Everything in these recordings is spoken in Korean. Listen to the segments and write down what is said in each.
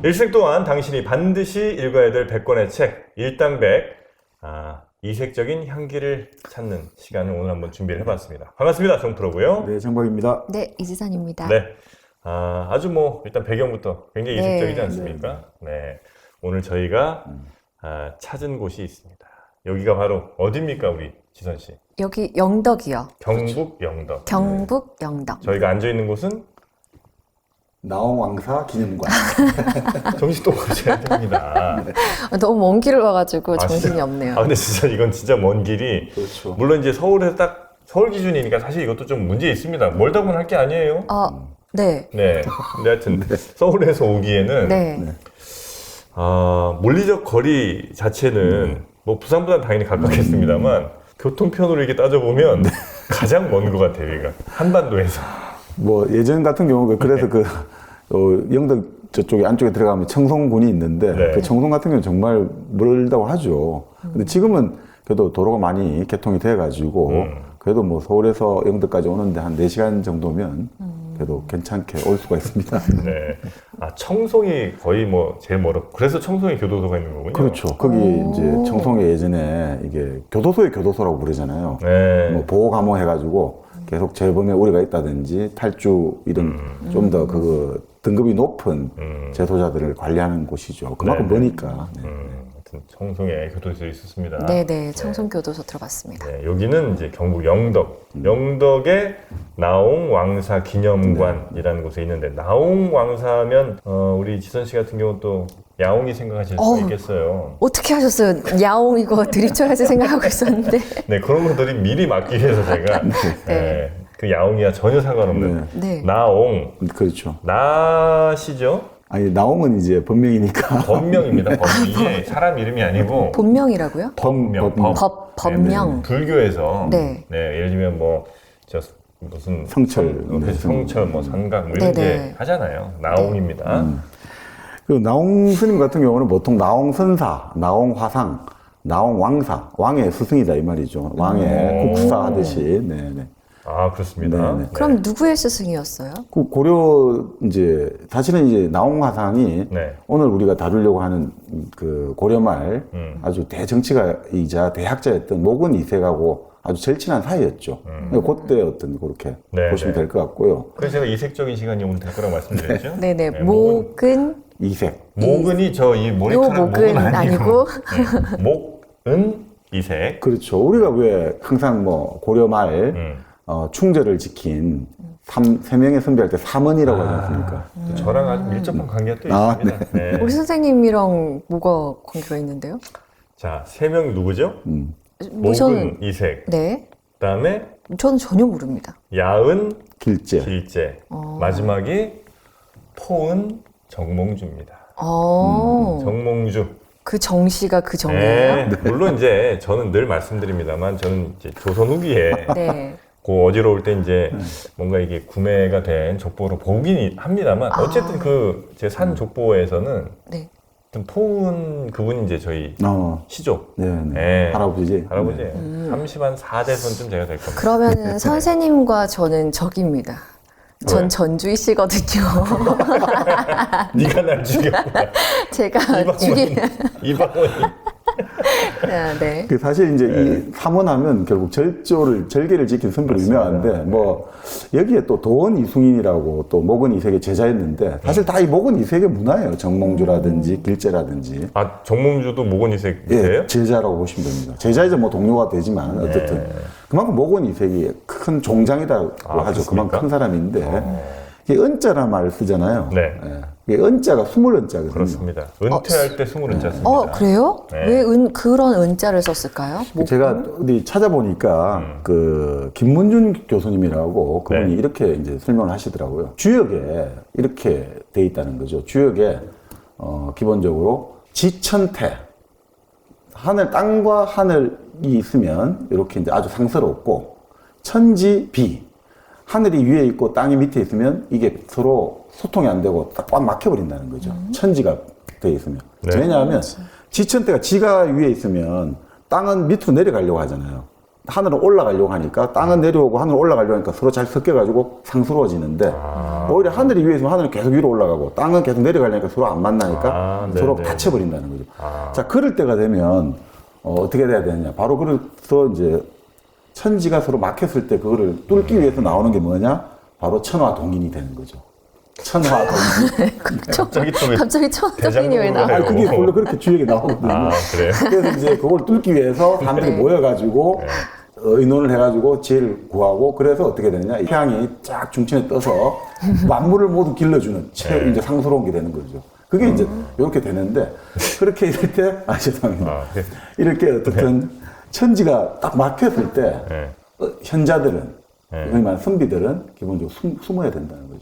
일생 동안 당신이 반드시 읽어야 될 100권의 책, 일당백, 이색적인 향기를 찾는 시간을 오늘 한번 준비를 해봤습니다. 반갑습니다. 정프로고요. 네, 정박입니다. 네, 이지선입니다. 네, 아주 일단 배경부터 굉장히 이색적이지 않습니까? 네, 오늘 저희가 찾은 곳이 있습니다. 여기가 바로 어디입니까, 우리 지선 씨? 여기 영덕이요. 경북 영덕. 경북 영덕. 저희가 앉아 있는 곳은 나홍왕사 기념관. 정신 똑바로 차려야 됩니다. 너무 먼 길을 와가지고 정신이 진짜? 없네요. 근데 진짜 이건 진짜 먼 길이. 그렇죠. 물론 이제 서울에서 딱 서울 기준이니까 사실 이것도 좀 문제 있습니다. 멀다 보면 할 게 아니에요. 네. 네. 근데 하여튼 서울에서 오기에는 네. 물리적 거리 자체는 뭐 부산보다는 당연히 가깝겠습니다만 교통편으로 이렇게 따져보면 가장 먼 것 같아요. 여기가 한반도에서. 뭐 예전 같은 경우 그래서 영덕 저쪽에 안쪽에 들어가면 청송군이 있는데 네. 그 청송 같은 경우는 정말 멀다고 하죠. 근데 지금은 그래도 도로가 많이 개통이 돼가지고 그래도 뭐 서울에서 영덕까지 오는데 한 4시간 정도면 그래도 괜찮게 올 수가 있습니다. 네. 청송이 거의 제일 멀었고 그래서 청송에 교도소가 있는 거군요. 그렇죠. 거기 이제 청송에 예전에 이게 교도소의 교도소라고 부르잖아요. 네. 뭐 보호 감호 해가지고 계속 재범에 우려가 있다든지 탈주 이런 좀 더 등급이 높은 재소자들을 관리하는 곳이죠. 그만큼 네. 머니까. 네. 하여튼 청송에 교도소에 있었습니다. 네네. 청송교도소 들어봤습니다. 네, 여기는 이제 경북 영덕. 영덕의 나홍왕사 기념관이라는 곳에 있는데 나홍왕사면 우리 지선 씨 같은 경우 또 야옹이 생각하실 수 있겠어요. 어떻게 하셨어요? 야옹 이거 드립쳐야지 생각하고 있었는데. 네, 그런 것들이 미리 막기 위해서 제가 네. 그 야옹이와 전혀 상관없는 네. 나옹. 그렇죠. 나시죠? 아니 나홍은 이제 본명이니까. 법명입니다. 법명. 이게 사람 이름이 아니고 본명이라고요? 법명. 법명. 불교에서 네. 예를 들면 무슨 성철. 성철, 산각 이런 게 네네. 하잖아요. 나옹입니다. 그 나홍 스님 같은 경우는 보통 나홍선사, 나홍화상, 나홍왕사, 왕의 스승이다 이 말이죠. 왕의 국사 하듯이. 네네. 그렇습니다. 네네. 그럼 누구의 스승이었어요? 그 고려 사실은 이제 나홍화상이 네. 오늘 우리가 다루려고 하는 그 고려말 아주 대정치가이자 대학자였던 모근 이색하고 아주 절친한 사이였죠. 그때 그렇게 네, 보시면 네. 될 것 같고요. 그래서 제가 이색적인 시간이 오늘 될 거라고 말씀드렸죠. 네네. 네, 목은 이색. 목은이 이 머리카락 요 목은 아니고. 네, 목은 이색. 그렇죠. 우리가 왜 항상 고려말 충절을 지킨 세 명의 선비할 때 삼원이라고 하지 않습니까? 저랑 아주 밀접한 관계가 또 있습니다. 네. 우리 선생님이랑 뭐가 관계가 있는데요? 자, 3명 누구죠? 목은 저는- 이색. 네. 그다음에 저는 전혀 모릅니다. 야은 길제. 길제. 마지막이 포은 정몽주입니다. 정몽주. 그 정씨가 그 정이에요? 네. 물론 이제 저는 늘 말씀드립니다만 저는 이제 조선 후기에 네. 그 어지러울 때 이제 뭔가 이게 구매가 된 족보로 보긴 합니다만 어쨌든 제 산 족보에서는 네. 포은 그분이 이제 저희 시족. 네. 네. 할아버지. 할아버지예요. 30한 4대손쯤 제가 될 겁니다. 그러면은 선생님과 저는 적입니다. 전 왜? 전주이시거든요. 네가 날 죽였구나. 제가 죽이. 이방원이. 네. 사실 이제 이 삼원하면 결국 절개를 지킨 선비로 유명한데 여기에 또 도원 이숭인이라고 또 목은 이색의 제자였는데 사실 다 이 목은 이색의 문화예요. 정몽주라든지 길제라든지. 정몽주도 목은 이색이에요? 예, 제자라고 보시면 됩니다. 제자이자 동료가 되지만 어쨌든 그만큼 목은 이색이 큰 종장이라고 하죠. 그렇습니까? 그만큼 큰 사람인데 이게 은자라는 말을 쓰잖아요. 네. 이게 은자가 20은자거든요. 그렇습니다. 은퇴할 때 20은자 씁니다. 그래요? 네. 왜 그런 은자를 썼을까요? 제가 어디 찾아보니까 김문준 교수님이라고 그분이 이렇게 이제 설명을 하시더라고요. 주역에 이렇게 돼 있다는 거죠. 주역에 기본적으로 지천태, 땅과 하늘이 있으면 이렇게 이제 아주 상스럽고 천지비, 하늘이 위에 있고 땅이 밑에 있으면 이게 서로 소통이 안 되고 꽉 막혀버린다는 거죠. 천지가 돼 있으면. 네. 왜냐하면 지천대가 지가 위에 있으면 땅은 밑으로 내려가려고 하잖아요. 하늘을 올라가려고 하니까 땅은 내려오고 하늘 올라가려고 하니까 서로 잘 섞여가지고 상스러워지는데 오히려 하늘이 위에 있으면 하늘은 계속 위로 올라가고 땅은 계속 내려가려니까 서로 안 만나니까 서로 다쳐버린다는 거죠. 자, 그럴 때가 되면 어떻게 돼야 되느냐. 바로 그래서 이제 천지가 서로 막혔을 때 그거를 뚫기 위해서 나오는 게 뭐냐? 바로 천화동인이 되는 거죠. 천화동인. 갑자기 천화동인이 왜 나와? 아니, 그게 원래 그렇게 주역에 나오거든요. 그래요? 그래서 이제 그걸 뚫기 위해서 사람들이 모여가지고 의논을 해가지고 지혜를 구하고 그래서 어떻게 되느냐. 태양이 쫙 중천에 떠서 만물을 모두 길러주는 이제 상스러운 게 되는 거죠. 그게 이제 이렇게 되는데 그렇게 이럴 때, 죄송합니다. 이렇게 어떻든 천지가 딱 막혔을 때 현자들은 흔히 말하는 선비들은 기본적으로 숨어야 된다는 거죠.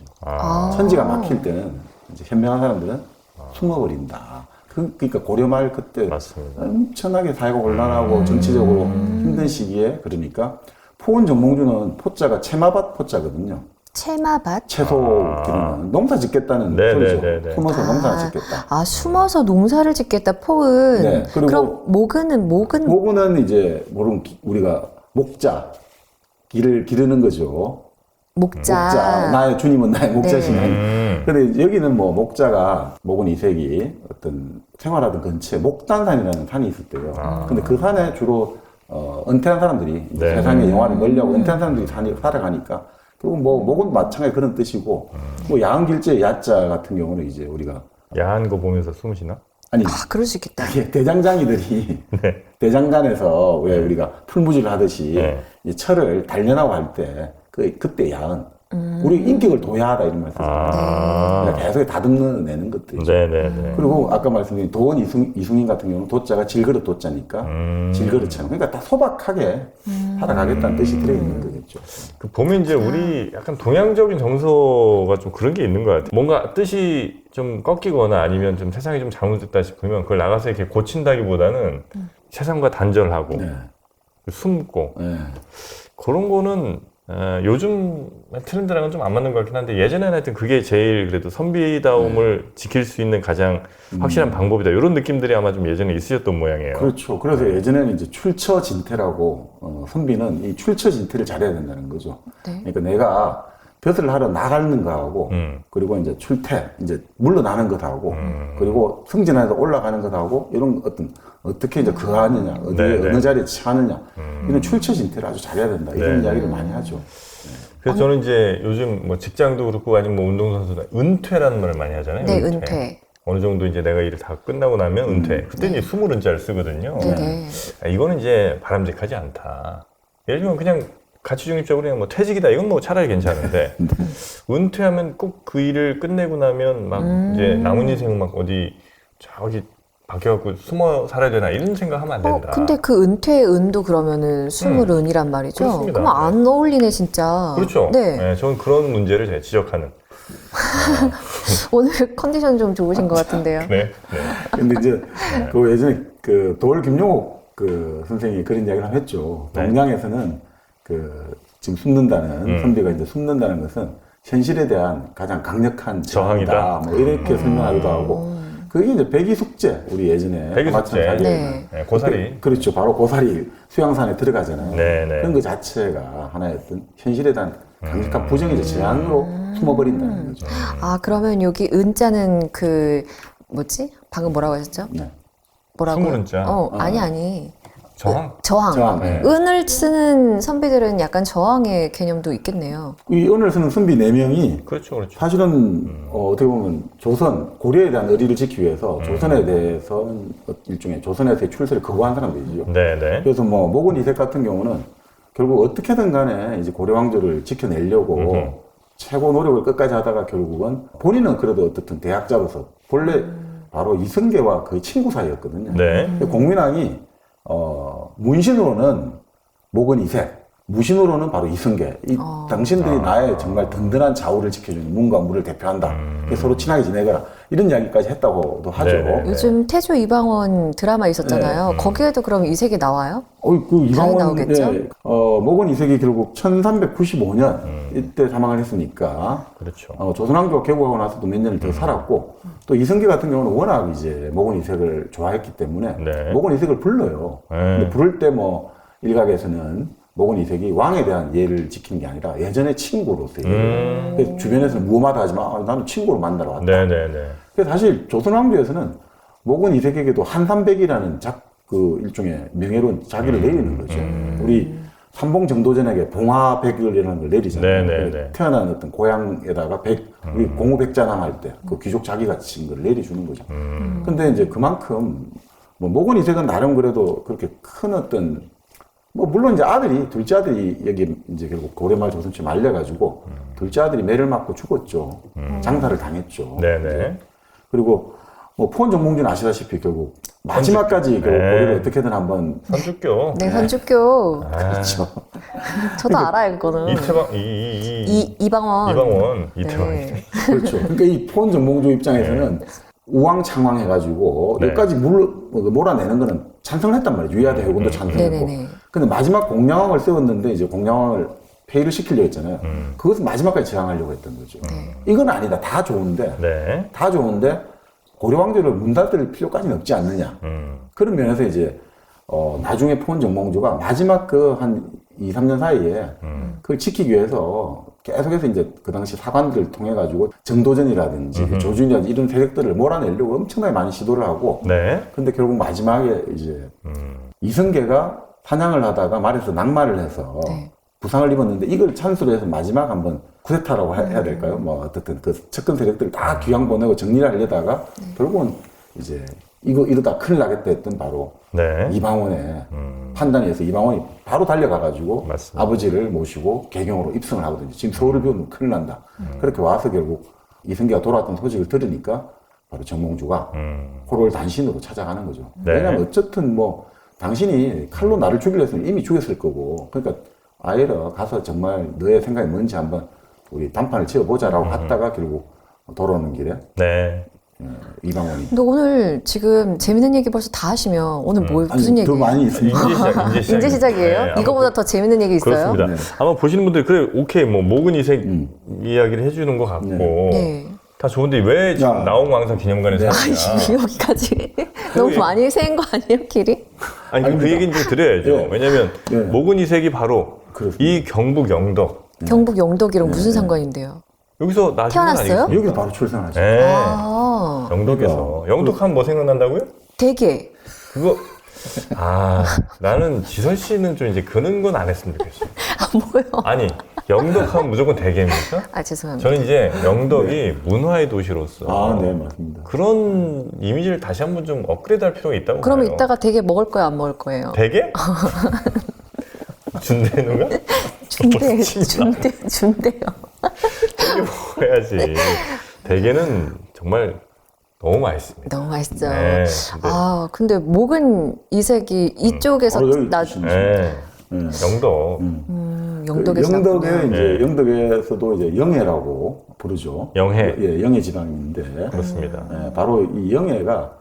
천지가 막힐 때는 이제 현명한 사람들은 숨어버린다. 그러니까 고려말 그때 맞습니다. 엄청나게 사회가 혼란하고 정치적으로 힘든 시기에 그러니까 포원 정몽주는 포자가 채마밭 포자거든요. 채마밭? 채소 기르는 농사 짓겠다는 소리죠. 숨어서 농사 짓겠다. 숨어서 농사를 짓겠다. 포은. 네, 그리고 그럼 모근은 이제 우리가 목자 길을 기르는 거죠. 목자. 나의 주님은 나의 목자시니. 근데 여기는 뭐 목자가 목은 이색이 어떤 생활하던 근처에 목단산이라는 산이 있을 때요. 근데 그 산에 주로 은퇴한 사람들이 이제 세상의 영화를 멀리하고 은퇴한 사람들이 살아가니까 결국 뭐 목은 마찬가지 그런 뜻이고 뭐 야한길제 야자 같은 경우는 이제 우리가 야한 거 보면서 숨으시나? 아니 그럴 수 있겠다. 대장장이들이 대장간에서 왜 우리가 풀무지를 하듯이 이 철을 단련하고 할 때 그때 야은 우리 인격을 도야하다 이런 말씀 그러니까 계속 다듬어내는 것들이죠. 그리고 아까 말씀드린 도원 이승인 같은 경우는 도자가 질그릇 도자니까 질그릇처럼 그러니까 다 소박하게 살아가겠다는 뜻이 들어있는 거겠죠. 보면 이제 우리 약간 동양적인 정서가 좀 그런 게 있는 것 같아요. 뭔가 뜻이 좀 꺾이거나 아니면 좀 세상이 좀 잘못됐다 싶으면 그걸 나가서 이렇게 고친다기보다는 세상과 단절하고 숨고 그런 거는 요즘 트렌드랑은 좀 안 맞는 것 같긴 한데 예전에는 하여튼 그게 제일 그래도 선비다움을 지킬 수 있는 가장 확실한 방법이다. 이런 느낌들이 아마 좀 예전에 있으셨던 모양이에요. 그렇죠. 그래서 예전에는 이제 출처진태라고 선비는 이 출처진태를 잘해야 된다는 거죠. 그러니까 내가 벼슬을 하러 나가는 거하고 그리고 이제 출퇴 이제 물러나는 것하고 그리고 승진해서 올라가는 것하고 이런 어떻게 이제 거하느냐 어느 자리에 처하느냐 이런 출처진태를 아주 잘해야 된다 이런 이야기를 많이 하죠. 그래서 저는 이제 요즘 뭐 직장도 그렇고 아니면 뭐 운동선수도 은퇴라는 말을 많이 하잖아요. 네, 은퇴. 어느 정도 이제 내가 일을 다 끝나고 나면 은퇴. 그때 이제 20은자를 쓰거든요. 이거는 이제 바람직하지 않다. 예를 들면 그냥 가치 중립적으로 그냥 뭐 퇴직이다. 이건 뭐 차라리 괜찮은데 은퇴하면 꼭 그 일을 끝내고 나면 막 이제 남은 인생 막 어디 저기 바뀌어갖고 숨어 살아야 되나 이런 생각하면 안 된다. 근데 그 은퇴의 은도 그러면은 숨을 은이란 말이죠? 그렇습니다. 그럼 안 어울리네 진짜. 그렇죠. 네, 저는 그런 문제를 제가 지적하는. 오늘 컨디션 좀 좋으신 것 같은데요. 근데 이제 그 예전에 그 도올 김용옥 그 선생님이 그런 이야기를 한번 했죠. 동양에서는 그 지금 숨는다는 선비가 이제 숨는다는 것은 현실에 대한 가장 강력한 저항이다. 뭐 이렇게 설명하기도 하고. 그게 이제 백이숙제 우리 예전에 백이숙제 고사리 그렇죠. 바로 고사리 수양산에 들어가잖아요. 그런 그 자체가 하나의 어떤 현실에 대한 강력한 부정이자 제한으로 숨어버린다는 거죠. 그러면 여기 은자는 그 뭐지? 방금 뭐라고 하셨죠? 뭐라고? 스물은자. 아니. 저항. 은을 쓰는 선비들은 약간 저항의 개념도 있겠네요. 이 은을 쓰는 선비 4명이 그렇죠. 사실은 어떻게 보면 고려에 대한 의리를 지키기 위해서 조선에 대해서 일종의 조선에서의 출세를 거부한 사람들이죠. 그래서 뭐 목은 이색 같은 경우는 결국 어떻게든 간에 이제 고려 왕조를 지켜내려고 최고 노력을 끝까지 하다가 결국은 본인은 그래도 어떻든 대학자로서 본래 바로 이승계와 거의 친구 사이였거든요. 공민왕이 문신으로는 목은 이색, 무신으로는 바로 이승계. 당신들이 나의 정말 든든한 좌우를 지켜주는 문과 무를 대표한다. 서로 친하게 지내거라. 이런 이야기까지 했다고도 하죠. 요즘 태조 이방원 드라마 있었잖아요. 거기에도 그럼 이색이 나와요? 그 이방원 나오겠죠? 목은 이색이 결국 1395년 이때 사망을 했으니까. 그렇죠. 조선왕조가 개국하고 나서도 몇 년을 더 살았고 또 이승계 같은 경우는 워낙 이제 목은 이색을 좋아했기 때문에 목은 이색을 불러요. 근데 부를 때 뭐 일각에서는 목은 이색이 왕에 대한 예를 지키는 게 아니라 예전의 친구로서의 예를. 그래서 주변에서는 무엄하다 하지만 나는 친구로 만나러 왔다. 네네네. 그래서 사실 조선왕조에서는 목은 이색에게도 한삼백이라는 그 일종의 명예로운 자기를 내리는 거죠. 우리 삼봉정도전에게 봉화백을이라는 걸 내리잖아요. 네네네. 태어난 어떤 고향에다가 우리 공우백자남 할 때 그 귀족 자기가 친 걸 내려주는 거죠. 근데 이제 그만큼 뭐 목은 이색은 나름 그래도 그렇게 큰 어떤 뭐 물론 이제 둘째 아들이 여기 이제 결국 고려말 조선초에 말려가지고 둘째 아들이 매를 맞고 죽었죠. 장사를 당했죠. 네네. 이제. 그리고 뭐 포원정몽주는 아시다시피 결국 마지막까지 결국 고려를 어떻게든 한번 선주교. 네, 선주교. 그렇죠. 저도 알아요, 그거는. 이방원. 이태왕. 네. 그렇죠. 그러니까 이 포원정몽주 입장에서는 우왕창왕 해가지고 네. 여기까지 몰아내는 거는 찬성을 했단 말이에요. 유야 대군도 찬성했고. 네네네. 근데 마지막 공양왕을 세웠는데 이제 공양왕을 폐위를 시키려고 했잖아요. 그것은 마지막까지 저항하려고 했던 거죠. 이건 아니다. 다 좋은데. 네. 다 좋은데 고려 왕조를 문 닫을 필요까지는 없지 않느냐. 그런 면에서 이제 나중에 포원정몽주가 마지막 그 한 2, 3년 사이에 그걸 지키기 위해서 계속해서 이제 그 당시 사관들을 통해 가지고 정도전이라든지 조준이라든지 이런 세력들을 몰아내려고 엄청나게 많이 시도를 하고. 네. 근데 결국 마지막에 이제 이성계가 사냥을 하다가 말에서 낙마를 해서 네. 부상을 입었는데 이걸 찬스로 해서 마지막 한번 쿠데타라고 해야 될까요? 뭐 어떻든 그 척근 세력들을 다 귀양 보내고 정리를 하려다가 결국은 이제 이러다 큰일 나겠다 했던 바로 네. 이방원의 판단에 의해서 이방원이 바로 달려가가지고 맞습니다. 아버지를 모시고 개경으로 입성을 하거든요. 지금 서울을 비우면 큰일 난다. 그렇게 와서 결국 이성계가 돌아왔던 소식을 들으니까 바로 정몽주가 호로를 단신으로 찾아가는 거죠. 네. 왜냐하면 어쨌든 뭐 당신이 칼로 나를 죽이려 했으면 이미 죽였을 거고 그러니까 아예라 가서 정말 너의 생각이 뭔지 한번 우리 단판을 치워보자라고 갔다가 결국 돌아오는 길에 네. 이방원이 근데 오늘 지금 재밌는 얘기 벌써 다 하시면 오늘 무슨 얘기? 더 많이 있습니다. 이제 시작이에요? 네, 이거보다 더 재밌는 얘기 있어요? 그렇습니다. 네. 아마 보시는 분들이 그래 오케이 뭐 목은 이색 이야기를 해주는 것 같고 네. 다 좋은데 왜 지금 야. 나홍왕사 기념관에서 하냐? 여기까지 너무 많이 센 거 아니에요, 길이? 아니 그 아닙니다. 얘기는 좀 드려야죠. 예. 왜냐하면 예. 목은 이색이 바로 그렇습니다. 이 경북 영덕 경북 영덕이랑 무슨 상관인데요? 여기서 나신 건 태어났어요? 아니겠습니까? 여기서 바로 출생하죠. 네. 아, 영덕에서 영덕하면 뭐 생각난다고요? 되게. 그거 나는 지선 씨는 좀 이제 그런 건 안 했으면 좋겠어요. 뭐요? 아니 영덕하면 무조건 대게입니까? 아, 죄송합니다. 저는 이제 영덕이 문화의 도시로서 네, 맞습니다. 그런 이미지를 다시 한번 좀 업그레이드할 필요가 있다고 그러면 봐요. 이따가 되게 먹을 거예요, 안 먹을 거예요? 대게? 준대 누가? 준대요. 대게 먹어야지. 대게는 정말 너무 맛있습니다. 너무 맛있죠. 네, 아, 근데 목은 이색이 이쪽에서 바로 여기 나, 있습니다. 네. 영덕. 영덕에서 영덕에 났군요. 이제 영덕에서도 이제 영해라고 부르죠. 영해. 예, 영해 지방인데 그렇습니다. 바로 이 영해가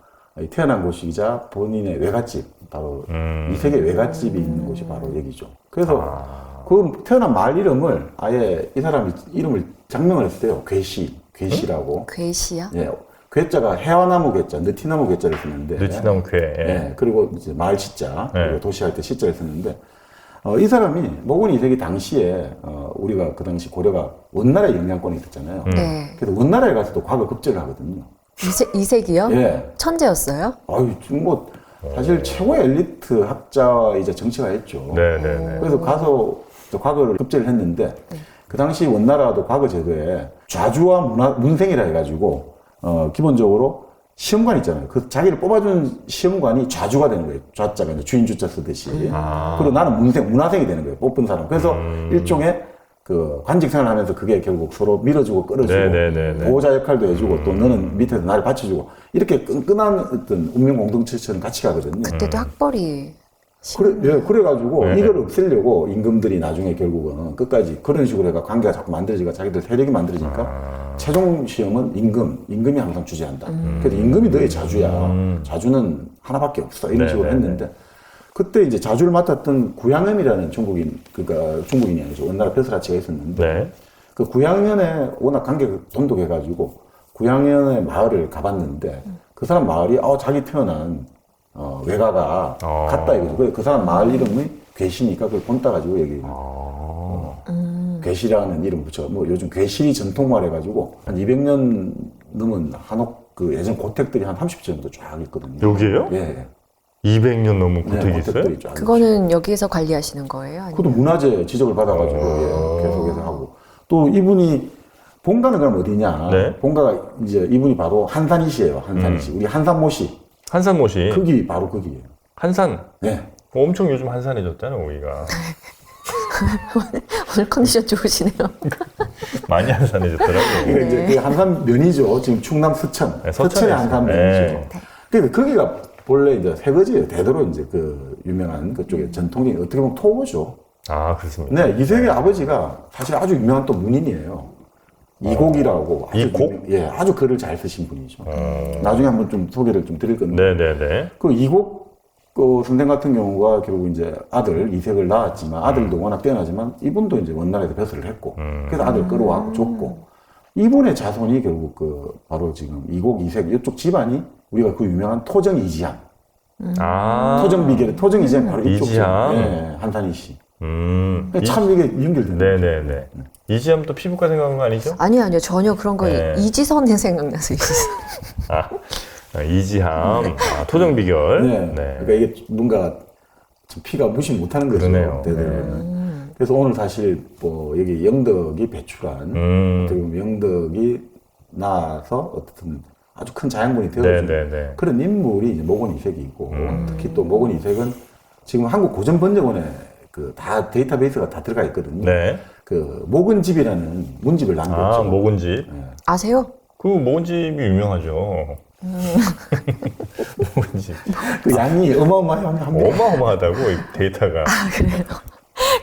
태어난 곳이자 본인의 외갓집, 바로 이색의 외갓집이 있는 곳이 바로 여기죠. 그래서 그 태어난 마을 이름을 아예 이 사람이 이름을 장명을 했어요. 괴시라고. 괴시야? 예, 괴자가 해화나무 괴자, 느티나무 괴자를 쓰는데. 느티나무 괴. 예, 그리고 이제 마을 시자, 예. 그리고 도시할 때 시자를 썼는데, 이 사람이 목은 이색이 당시에 우리가 그 당시 고려가 원나라의 영향권이 있었잖아요. 네. 그래서 원나라에 가서도 과거 급제를 하거든요. 이색이요? 예. 천재였어요? 아유, 지금 뭐 사실 최고의 엘리트 학자이자 정치가였죠. 네네네. 그래서 가서 과거를 급제를 했는데 그 당시 원나라도 과거 제도에 좌주와 문생이라 해가지고 기본적으로 시험관 있잖아요. 그 자기를 뽑아준 시험관이 좌주가 되는 거예요. 좌자가 이제 주인 주자 쓰듯이. 그리고 나는 문화생이 되는 거예요. 뽑은 사람. 그래서 일종의 그 관직 생활을 하면서 그게 결국 서로 밀어주고 끌어주고 네네네네. 보호자 역할도 해주고 또 너는 밑에서 나를 받쳐주고 이렇게 끈끈한 어떤 운명 공동체처럼 같이 가거든요. 그때도 학벌이 그래가지고 네. 이걸 없애려고 임금들이 나중에 결국은 끝까지 그런 식으로 해가 관계가 자꾸 만들어지고 자기들 세력이 만들어지니까 최종 시험은 임금이 항상 주재한다. 그래서 임금이 너의 자주야. 자주는 하나밖에 없어. 이런 식으로 네네네. 했는데 그때 이제 자주를 맡았던 구양현이라는 중국인이 아니죠. 원나라 벼슬아치가 있었는데 네. 그 구양현에 워낙 관계가 돈독해가지고 구양현의 마을을 가봤는데 그 사람 마을이 자기 태어난 외가가 같다 이거죠. 그 사람 마을 이름이 괴시니까 그걸 본따 가지고 여기 괴시라는 이름 붙여. 뭐 요즘 괴실이 전통화해가지고 한 200년 넘은 한옥 그 예전 고택들이 한 30개 정도 쫙 있거든요. 여기에요? 예. 200년 넘은 고택이 있어요? 고택들이 쫙 그거는 여기에서 관리하시는 거예요? 아니면? 그것도 문화재 지적을 받아가지고 예, 계속해서 하고 또 이분이 본가는 그럼 어디냐? 네. 본가가 이제 이분이 바로 한산이시예요. 한산이시. 우리 한산모시. 한산모시. 거기 바로 거기예요. 한산. 네. 엄청 요즘 한산해졌잖아요, 우리가. 오늘 컨디션 좋으시네요. 많이 한산해졌더라고요. 이게 이제 그 한산 면이죠. 지금 충남 서천. 네, 서천의 서천에 한산 있어요. 면이죠. 네. 그러니까 거기가 본래 이제 새거지예요. 대대로 이제 그 유명한 그쪽에 전통이 어떻게 보면 토거죠. 아, 그렇습니다. 네, 이세계 아버지가 사실 아주 유명한 또 문인이에요. 이곡이라고. 아주 이곡? 예, 아주 글을 잘 쓰신 분이죠. 나중에 한번 좀 소개를 좀 드릴 건데. 네네네. 그 이곡 그 선생 같은 경우가 결국 이제 아들 이색을 낳았지만 아들도 워낙 뛰어나지만 이분도 이제 원나라에서 벼슬을 했고 그래서 아들 끌어와 줬고 이분의 자손이 결국 그 바로 지금 이곡 이색 이쪽 집안이 우리가 그 유명한 토정 이지함 아. 토정 비결의 토정 이지함 바로 이쪽 집. 이지함. 예, 한산이시. 이- 참 이게 연결되는 거죠. 네네네. 이지하면 또 피부과 생각한 거 아니죠? 아니요, 전혀 그런 거 네. 이지선이 생각나서 이지선. 이지함. 아, 토정 비결. 네. 그러니까 이게 뭔가 좀 피가 무시 못하는 거죠. 그러네요. 대대로는. 그래서 오늘 사실 뭐 여기 영덕이 배출한 어떻게 보면 영덕이 나서 어떻든 아주 큰 자양분이 되어준 네네네. 그런 인물이 이제 모건이색이고 특히 또 모건이색은 지금 한국 고전 번역원에 그 다 데이터베이스가 다 들어가 있거든요. 네. 그 모건집이라는 문집을 남겼죠. 아, 모근집. 아세요? 그 모근집이 유명하죠. 모근집. 그 양이 어마어마합니다. 어마어마하다고, 이 데이터가.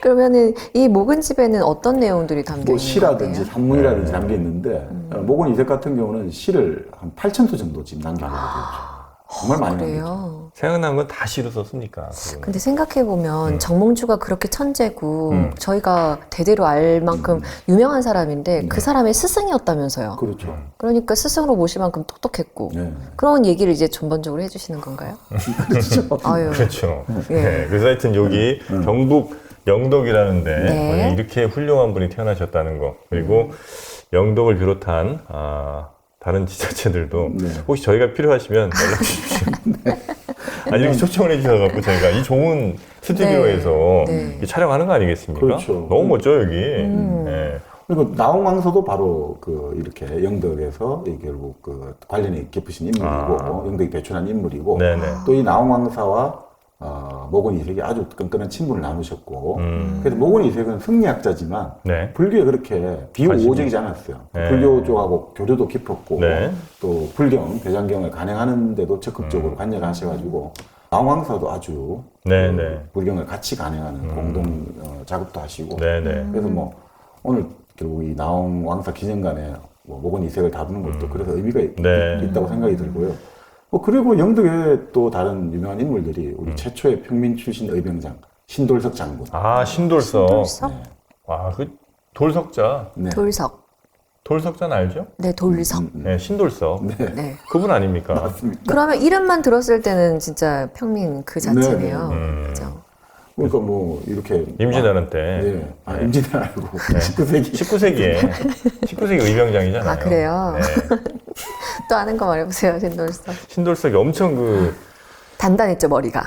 그러면은 이 목은집에는 어떤 내용들이 담겨 뭐 있는 시라든지 건데요? 산문이라든지 담겨 있는데 모건 이색 같은 경우는 시를 한 8,000소 정도 지금 남긴 거거든요. 정말 많이 남겼죠. 그래요. 생각난 건 다 시로 썼으니까. 그거는. 근데 생각해보면 정몽주가 그렇게 천재고 저희가 대대로 알 만큼 유명한 사람인데 그 사람의 스승이었다면서요. 그렇죠. 그러니까 스승으로 모실 만큼 똑똑했고 네. 그런 얘기를 이제 전반적으로 해주시는 건가요? 그렇죠. 아유. 그렇죠. 예. 네. 그래서 하여튼 여기 경북 영덕이라는데 네. 이렇게 훌륭한 분이 태어나셨다는 거. 그리고 영덕을 비롯한 다른 지자체들도 네. 혹시 저희가 필요하시면 연락 주십시오. 아니 이렇게 초청을 해주셔서 저희가 이 좋은 스튜디오에서 네. 이 촬영하는 거 아니겠습니까? 그렇죠. 너무 멋져요 여기. 네. 그리고 나홍왕서도 바로 그 이렇게 영덕에서 이 결국 그 관련이 깊으신 인물이고 영덕이 배출한 인물이고 네네. 또 이 나홍왕사와 모건 이색이 아주 끈끈한 친분을 나누셨고 그래서 모건 이색은 성리학자지만 네. 불교에 그렇게 비우호적이지 않았어요. 네. 불교 쪽하고 교류도 깊었고 네. 또 불경, 대장경을 간행하는데도 적극적으로 관여를 하셔가지고 나홍왕사도 아주 네, 그 네. 불경을 같이 간행하는 공동 작업도 하시고 네네. 그래서 뭐 오늘 결국 이 나홍왕사 기념관에 뭐 모건 이색을 다루는 것도 그래서 의미가 네. 있다고 생각이 들고요. 뭐 그리고 영덕에 또 다른 유명한 인물들이 우리 최초의 평민 출신 의병장 신돌석 장군. 아 신돌석. 돌석? 그 돌석자. 네. 돌석. 돌석자는 알죠? 네, 돌석. 네, 신돌석. 네. 그분 아닙니까? 맞습니다. 그러면 이름만 들었을 때는 진짜 평민 그 자체네요. 네, 그죠? 그러니까 뭐 이렇게 임진왜란 때. 네. 임진왜란 알고 19세기 19세기에 19세기 의병장이잖아요. 아, 그래요? 네. 또 아는 거 말해보세요, 신돌석. 신돌석이 엄청 단단했죠, 머리가.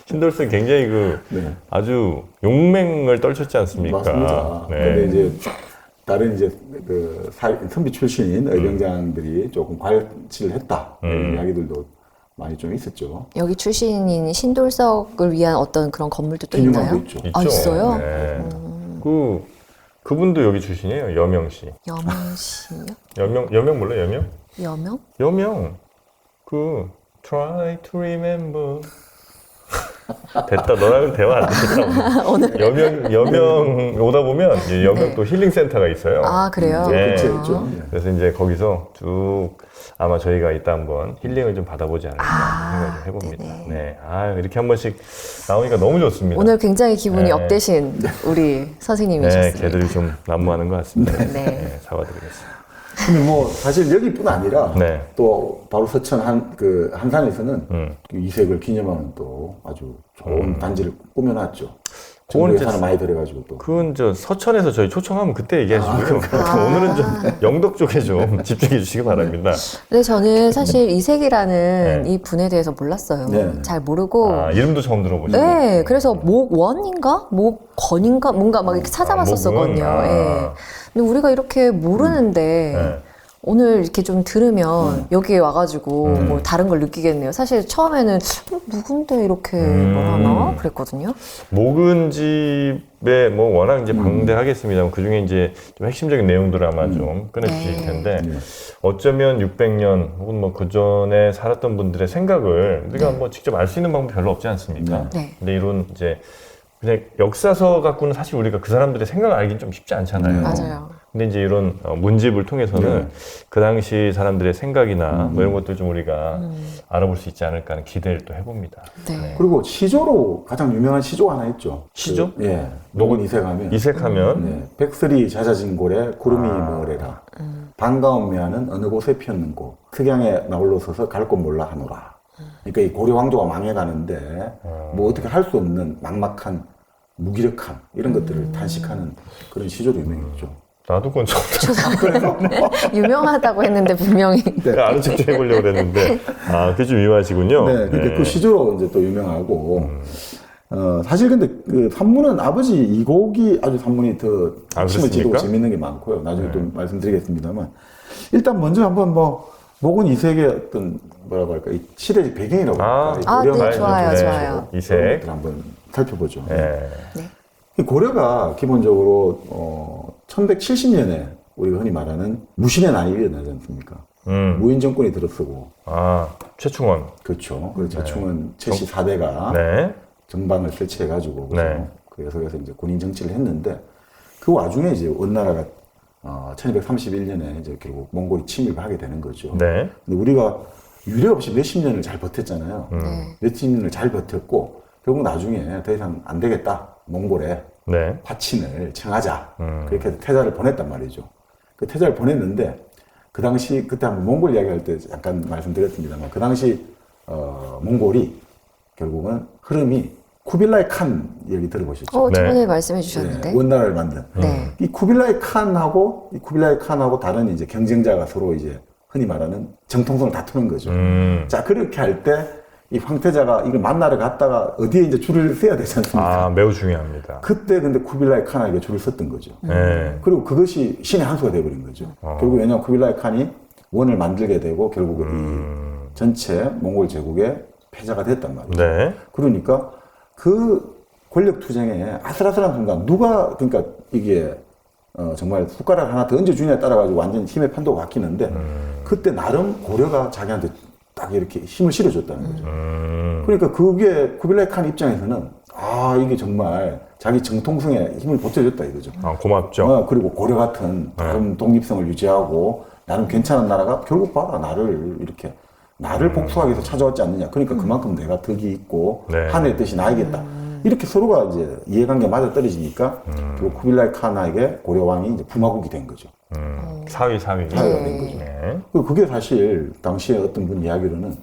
신돌석이 굉장히 네. 아주 용맹을 떨쳤지 않습니까? 맞습니다. 네. 근데 이제 다른 이제 그 선비 출신 의병장들이 조금 과실을 했다 이런 이야기들도 많이 좀 있었죠. 여기 출신인 신돌석을 위한 어떤 그런 건물도 또 기념관도 있나요? 있죠. 아, 있어요? 네. 그분도 여기 출신이에요. 여명 씨. 여명 씨요? 여명 몰라요? 여명? 여명? 여명. Try to remember. 됐다. 너랑 대화 안 되겠다. 여명 오다 보면 이 여명 네. 또 힐링 센터가 있어요. 아, 그래요? 네. 그렇죠, 그렇죠. 그래서 이제 거기서 쭉 아마 저희가 이따 한번 힐링을 좀 받아보지 않을까 생각을 해봅니다. 네. 이렇게 한 번씩 나오니까 너무 좋습니다. 오늘 굉장히 기분이 네. 업되신 우리 네, 선생님이셨습니다. 개들이 좀 난무하는 것 같습니다. 네. 네, 사과드리겠습니다. 근데 뭐 사실 여기뿐 아니라 네. 또 바로 서천 한산에서는 그 이색을 기념하는 또 아주 좋은 단지를 꾸며놨죠. 그건 정부 예산을 많이 들여가지고 또. 그건 저 서천에서 저희 초청하면 그때 얘기하시고요. 오늘은 좀 영덕 쪽에 좀 집중해 주시기 바랍니다. 근데 저는 사실 이색이라는 네. 이 분에 대해서 몰랐어요. 네. 잘 모르고. 아, 이름도 처음 들어보시죠? 네, 그래서 목원인가? 목건인가? 뭔가 막 이렇게 찾아봤었거든요. 목은? 예. 근데 우리가 이렇게 모르는데 네. 오늘 이렇게 좀 들으면 여기에 와가지고 뭐 다른 걸 느끼겠네요. 사실 처음에는 누군데 이렇게 뭘 하나? 그랬거든요. 묵은집에 뭐 워낙 이제 방대하겠습니다. 그 중에 이제 좀 핵심적인 내용들을 아마 좀 꺼내주실 네. 텐데 어쩌면 600년 혹은 뭐 그 전에 살았던 분들의 생각을 우리가 뭐 직접 알 수 있는 방법이 별로 없지 않습니까? 네. 근데 이런 이제 그냥 역사서 갖고는 사실 우리가 그 사람들의 생각을 알기는 좀 쉽지 않잖아요. 맞아요. 근데 이제 이런 문집을 통해서는 네. 그 당시 사람들의 생각이나 뭐 이런 것들 좀 우리가 알아볼 수 있지 않을까 하는 기대를 또 해봅니다. 네. 그리고 시조로 가장 유명한 시조가 하나 있죠. 시조? 예. 녹은 이색하면. 이색하면 네. 백설이 잦아진 고래 구름이 뭐래라. 반가운 미아는 어느 곳에 피었는고 특양에 나홀로 서서 갈 곳 몰라 하노라. 그러니까 이 고려 왕조가 망해가는데 뭐 어떻게 할 수 없는 막막한 무기력함 이런 것들을 탄식하는 그런 시조로 유명했죠. 나도 그건 처음 들어. 유명하다고 했는데 분명히. 아는 척 좀 해보려고 그랬는데 그게 좀 유명하시군요. 네, 그러니까 그 시조로 이제 또 유명하고 사실 근데 그 산문은 아버지 이곡이 아주 산문이 더 힘을 찌고 그렇습니까? 재밌는 게 많고요. 나중에 또 말씀드리겠습니다만 일단 먼저 한번 뭐 목은 이색의 어떤 뭐라고 할까 이 시대의 배경이라고 할까 이 고려 네, 말씀 좋아요, 중에서 좋아요. 이색. 그런 것들 한번 살펴보죠. 네. 이 고려가 기본적으로 1170년에 우리가 흔히 말하는 무신의 난이 일어나지 않습니까? 무인 정권이 들어서고 최충원. 그렇죠. 그래서 최충원 최씨 4대가 네. 정방을 설치해가지고 네. 그래서 이제 군인 정치를 했는데 그 와중에 이제 원나라가 1231년에 이제 결국 몽골이 침입을 하게 되는 거죠. 네. 근데 우리가 유례 없이 몇십 년을 잘 버텼잖아요. 네. 몇십 년을 잘 버텼고 결국 나중에 더 이상 안 되겠다. 몽골에 네. 파친을 청하자. 그렇게 해서 태자를 보냈단 말이죠. 그 태자를 보냈는데 그 당시 그때 한번 몽골 이야기할 때 잠깐 말씀드렸습니다만 그 당시 몽골이 결국은 흐름이 쿠빌라이 칸 얘기 들어보셨죠? 저번에 네. 말씀해 주셨는데. 네, 원나라를 만든. 네. 이 쿠빌라이 칸하고 다른 이제 경쟁자가 서로 이제 흔히 말하는 정통성을 다투는 거죠. 자, 그렇게 할 때 이 황태자가 이걸 만나러 갔다가 어디에 이제 줄을 서야 되지 않습니까? 매우 중요합니다. 그때 근데 쿠빌라이 칸에게 줄을 섰던 거죠. 네. 그리고 그것이 신의 한 수가 되어버린 거죠. 결국 왜냐하면 쿠빌라이 칸이 원을 만들게 되고 결국은 이 전체 몽골 제국의 패자가 됐단 말이죠. 네. 그러니까 그 권력 투쟁에 아슬아슬한 순간 누가 그러니까 이게 정말 숟가락 하나 더 얹어주냐에 따라 가지고 완전 힘의 판도가 바뀌는데 그때 나름 고려가 자기한테 딱 이렇게 힘을 실어줬다는 거죠. 그러니까 그게 쿠빌라이 칸 입장에서는 이게 정말 자기 정통성에 힘을 보태줬다 이거죠. 고맙죠. 그리고 고려 같은 나름 독립성을 유지하고 나름 괜찮은 나라가 결국 봐라 나를 복수하기 위해서 찾아왔지 않느냐. 그러니까 그만큼 내가 덕이 있고 네. 하늘의 뜻이 나이겠다. 이렇게 서로가 이제 이해관계 맞아 떨어지니까 그리고 쿠빌라이 칸에게 고려 왕이 이제 부마국이 된 거죠. 사위가 사위가 된 거죠. 네. 그리고 그게 사실 당시에 어떤 분 이야기로는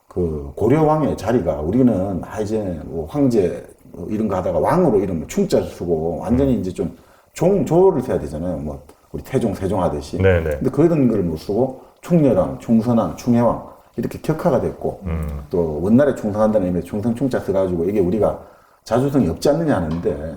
그 고려 왕의 자리가 우리는 이제 뭐 황제 이런 거 하다가 왕으로 이러면 충자 쓰고 완전히 이제 좀 종조를 세야 되잖아요. 뭐 우리 태종, 세종 하듯이. 네네. 근데 그런 걸 못 쓰고 충렬왕, 충선왕, 충해왕 이렇게 격화가 됐고 또 원날에 충성한다는 의미에서 충성 충자 써가지고 이게 우리가 자주성이 없지 않느냐 하는데